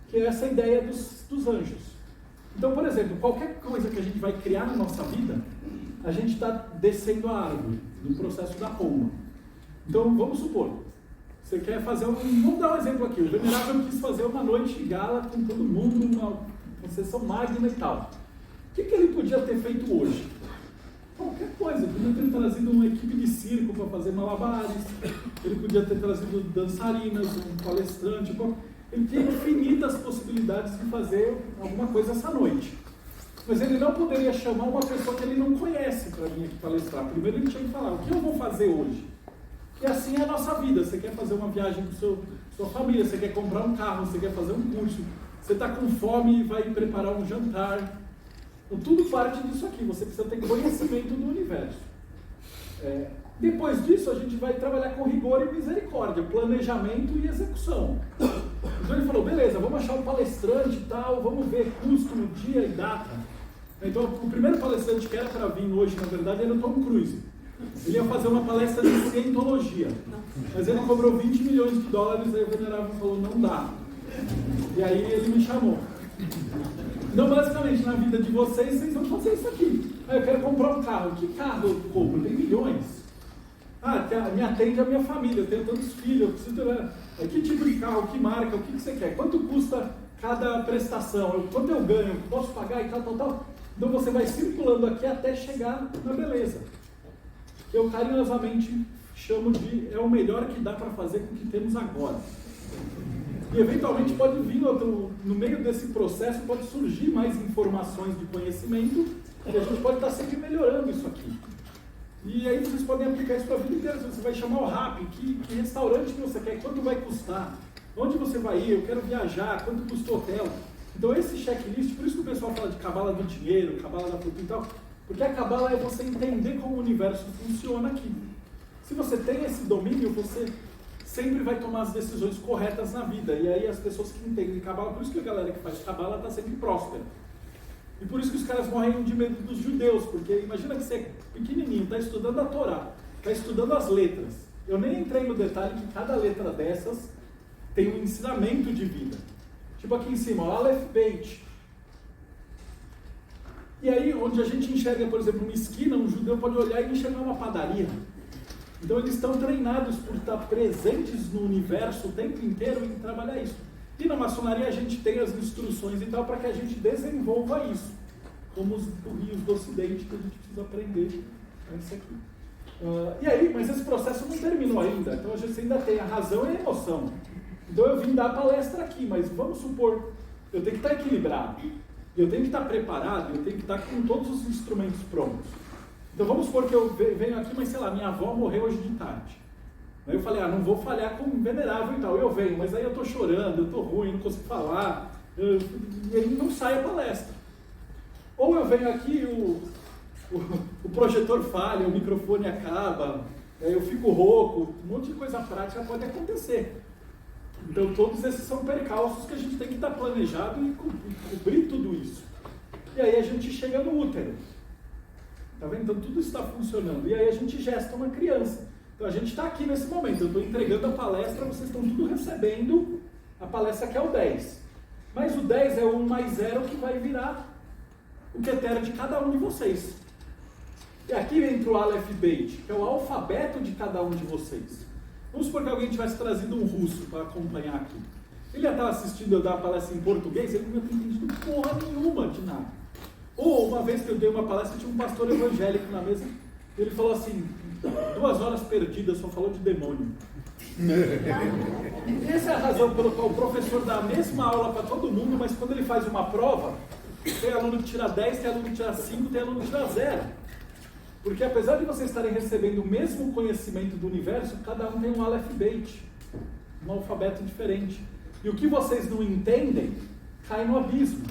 Que é essa ideia dos anjos. Então, por exemplo, qualquer coisa que a gente vai criar na nossa vida, a gente está descendo a árvore, no processo da pomba. Então, vamos supor, você quer fazer vamos dar um exemplo aqui, o Venerável quis fazer uma noite de gala com todo mundo, uma sessão magna e tal. O que ele podia ter feito hoje? Qualquer coisa, ele podia ter trazido uma equipe de circo para fazer malabares, ele podia ter trazido dançarinas, um palestrante, ele tinha infinitas possibilidades de fazer alguma coisa essa noite. Mas ele não poderia chamar uma pessoa que ele não conhece para vir aqui palestrar. Primeiro ele tinha que falar, o que eu vou fazer hoje? E assim é a nossa vida. Você quer fazer uma viagem com sua família, você quer comprar um carro, você quer fazer um curso, você está com fome e vai preparar um jantar. Então tudo parte disso aqui, você precisa ter conhecimento do universo. Depois disso a gente vai trabalhar com rigor e misericórdia, planejamento e execução. Então ele falou, beleza, vamos achar um palestrante e tal, vamos ver custo no dia e data. Então o primeiro palestrante que era para vir hoje, na verdade, era o Tom Cruise. Ele ia fazer uma palestra de cientologia, mas ele cobrou 20 milhões de dólares, aí o Venerável falou, não dá. E aí ele me chamou. Então basicamente na vida de vocês vão fazer isso aqui. Eu quero comprar um carro, que carro eu compro? Tem milhões. Me atende a minha família, eu tenho tantos filhos, eu preciso ter... Que tipo de carro, que marca, o que você quer? Quanto custa cada prestação? Quanto eu ganho? Posso pagar e tal? Então você vai circulando aqui até chegar na beleza. Que eu carinhosamente chamo de é o melhor que dá para fazer com o que temos agora. E eventualmente pode vir no meio desse processo, pode surgir mais informações de conhecimento e a gente pode estar sempre melhorando isso aqui. E aí vocês podem aplicar isso para a vida inteira. Você vai chamar o RAP, que restaurante que você quer, quanto vai custar, onde você vai ir, eu quero viajar, quanto custa o hotel. Então esse checklist, por isso que o pessoal fala de cabala do dinheiro, cabala da fortuna e tal, porque a cabala é você entender como o universo funciona aqui. Se você tem esse domínio, você sempre vai tomar as decisões corretas na vida. E aí as pessoas que entendem cabala, por isso que a galera que faz cabala está sempre próspera. E por isso que os caras morrem de medo dos judeus, porque imagina que você é pequenininho, está estudando a Torá, está estudando as letras. Eu nem entrei no detalhe que cada letra dessas tem um ensinamento de vida. Tipo aqui em cima, ó, Aleph Beit. E aí, onde a gente enxerga, por exemplo, uma esquina, um judeu pode olhar e enxergar uma padaria. Então eles estão treinados por estar presentes no universo o tempo inteiro em trabalhar isso. E na maçonaria a gente tem as instruções e tal para que a gente desenvolva isso. Como os rios do Ocidente que a gente precisa aprender. É isso aqui. E aí, mas esse processo não terminou ainda. Então a gente ainda tem a razão e a emoção. Então eu vim dar palestra aqui, mas vamos supor, eu tenho que estar equilibrado. Eu tenho que estar preparado, eu tenho que estar com todos os instrumentos prontos. Então vamos supor que eu venho aqui, mas sei lá, minha avó morreu hoje de tarde. Aí eu falei, não vou falhar com o venerável e tal. Eu venho, mas aí eu estou chorando, eu estou ruim, não consigo falar. E aí não sai a palestra. Ou eu venho aqui, o projetor falha, o microfone acaba, aí eu fico rouco, um monte de coisa prática pode acontecer. Então todos esses são percalços que a gente tem que estar planejado e cobrir tudo isso. E aí a gente chega no útero. Tá vendo? Então tudo está funcionando. E aí a gente gesta uma criança. Então a gente está aqui nesse momento. Eu estou entregando a palestra, vocês estão tudo recebendo a palestra que é o 10. Mas o 10 é o 1 mais 0 que vai virar o Keter de cada um de vocês. E aqui entra o Aleph Beit, que é o alfabeto de cada um de vocês. Vamos supor que alguém tivesse trazido um russo para acompanhar aqui. Ele ia estar assistindo eu dar a palestra em português, ele não ia ter entendido porra nenhuma de nada. Ou uma vez que eu dei uma palestra, tinha um pastor evangélico na mesa, e ele falou assim, 2 horas perdidas, só falou de demônio. Essa é a razão pela qual o professor dá a mesma aula para todo mundo, mas quando ele faz uma prova, tem aluno que tira 10, tem aluno que tira 5, tem aluno que tira 0. Porque apesar de vocês estarem recebendo o mesmo conhecimento do universo, cada um tem um Aleph Beit, um alfabeto diferente. E o que vocês não entendem, cai no abismo.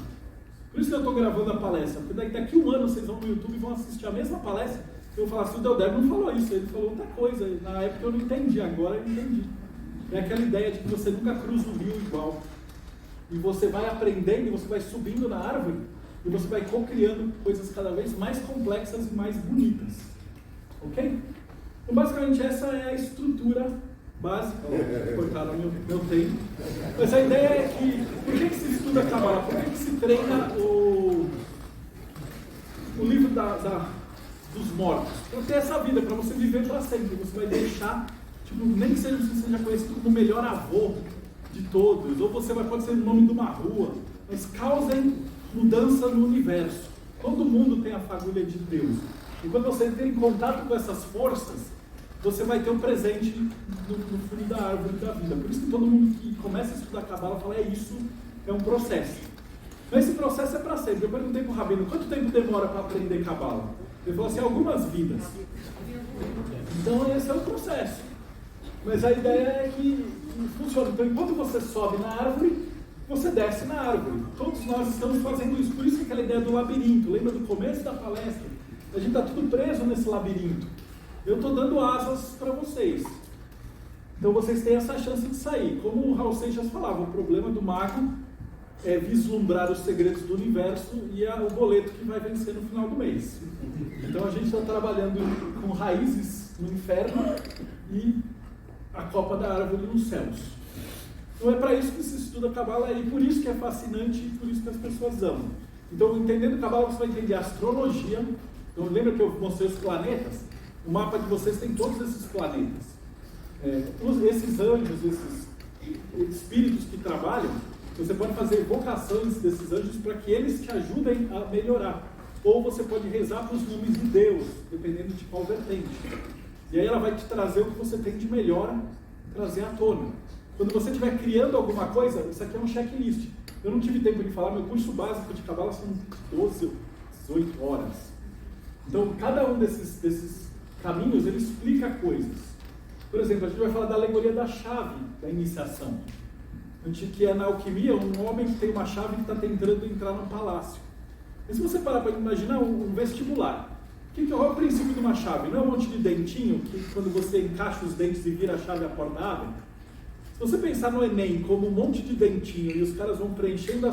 Por isso que eu estou gravando a palestra, porque daqui a um ano vocês vão no YouTube e vão assistir a mesma palestra, eu vou falar assim, o Deldeb não falou isso, ele falou outra coisa, na época eu não entendi, agora eu entendi. É aquela ideia de que você nunca cruza o rio igual. E você vai aprendendo, e você vai subindo na árvore, e você vai co-criando coisas cada vez mais complexas e mais bonitas. Ok? Então, basicamente, essa é a estrutura básica. Cortaram meu tempo. Mas a ideia é que, por que se estuda Kabbalah? Por que se treina o livro dos mortos? Para ter essa vida, para você viver para sempre. Você vai deixar, tipo, nem que você seja conhecido como o melhor avô de todos, ou você pode ser o nome de uma rua, mas causem mudança no universo. Todo mundo tem a fagulha de Deus. E quando você tem contato com essas forças, você vai ter um presente no fundo da árvore da vida. Por isso que todo mundo que começa a estudar Kabbalah fala, isso é um processo. Mas esse processo é para sempre. Eu perguntei para o Rabino, quanto tempo demora para aprender Kabbalah? Ele falou assim, algumas vidas. Então esse é o processo. Mas a ideia é que funciona. Então enquanto você sobe na árvore, você desce na árvore. Todos nós estamos fazendo isso. Por isso que aquela ideia do labirinto. Lembra do começo da palestra? A gente está tudo preso nesse labirinto. Eu estou dando asas para vocês. Então vocês têm essa chance de sair. Como o Raul Seixas falava, o problema do mago é vislumbrar os segredos do universo e o boleto que vai vencer no final do mês. Então a gente está trabalhando com raízes no inferno e a copa da árvore nos céus. Então é para isso que se estuda Kabbalah e por isso que é fascinante e por isso que as pessoas amam. Então, entendendo Kabbalah, você vai entender a astrologia. Então, lembra que eu mostrei os planetas? O mapa de vocês tem todos esses planetas. Esses anjos, esses espíritos que trabalham, você pode fazer evocações desses anjos para que eles te ajudem a melhorar. Ou você pode rezar para os nomes de Deus, dependendo de qual vertente. E aí ela vai te trazer o que você tem de melhor, trazer à tona. Quando você estiver criando alguma coisa, isso aqui é um checklist. Eu não tive tempo de falar, meu curso básico de Kabbalah são 12, 18 horas. Então, cada um desses caminhos, ele explica coisas. Por exemplo, a gente vai falar da alegoria da chave da iniciação. Que é na alquimia, um homem que tem uma chave que está tentando entrar num palácio. E se você parar para imaginar um vestibular, qual é o princípio de uma chave? Não é um monte de dentinho que quando você encaixa os dentes e vira a chave a porta abre? Se você pensar no Enem como um monte de dentinho e os caras vão preenchendo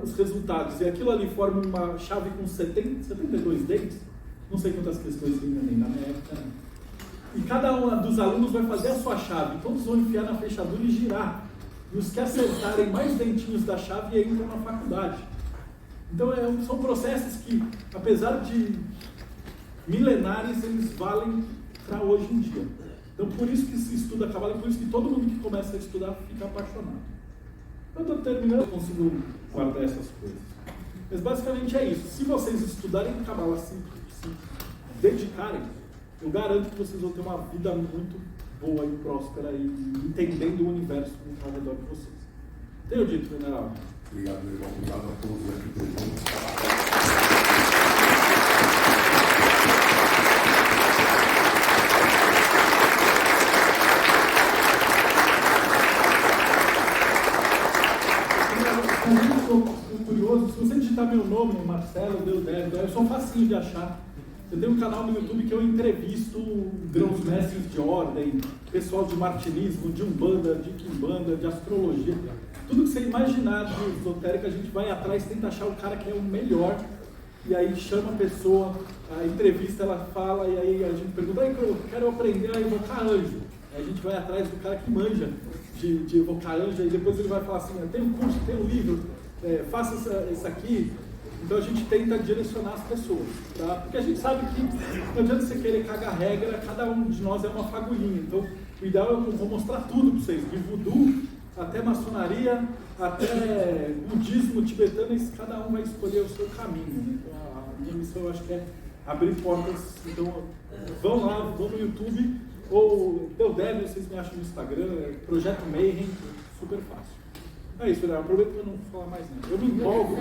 os resultados, e aquilo ali forma uma chave com 72 dentes, não sei quantas questões tem nem na minha época, né? E cada um dos alunos vai fazer a sua chave, todos vão enfiar na fechadura e girar. E os que acertarem mais dentinhos da chave entram na faculdade. Então são processos que, apesar de milenares, eles valem para hoje em dia. Então por isso que se estuda Kabbalah, por isso que todo mundo que começa a estudar fica apaixonado. Eu estou terminando, eu consigo guardar essas coisas. Mas basicamente é isso. Se vocês estudarem Kabbalah, se dedicarem, eu garanto que vocês vão ter uma vida muito boa e próspera e entendendo o universo ao redor de vocês. Tenho dito, general. Obrigado, meu irmão. Obrigado a todos aqui presentes. Estou curioso, se você digitar meu nome, Marcelo Deodébio, eu sou facinho de achar. Eu tenho um canal no YouTube que eu entrevisto grãos mestres de ordem, pessoal de martinismo, de umbanda, de quimbanda, de astrologia. Tudo que você imaginar de esotérica, a gente vai atrás, tenta achar o cara que é o melhor, e aí chama a pessoa, a entrevista, ela fala, e aí a gente pergunta, eu quero aprender a evocar anjo. Aí a gente vai atrás do cara que manja de evocar anjo, e depois ele vai falar assim, tem um curso, tem um livro, faça isso aqui. Então a gente tenta direcionar as pessoas, tá? Porque a gente sabe que não adianta você querer cagar regra, cada um de nós é uma fagulhinha. Então o ideal é eu vou mostrar tudo para vocês, de voodoo até maçonaria, até budismo tibetano, e cada um vai escolher o seu caminho, né? Então a minha missão eu acho que é abrir portas. Então vão lá, vão no YouTube, ou Deodébio, vocês me acham no Instagram, Projeto Mayhem, super fácil. É isso, eu aproveito para não falar mais nada. Eu me empolgo.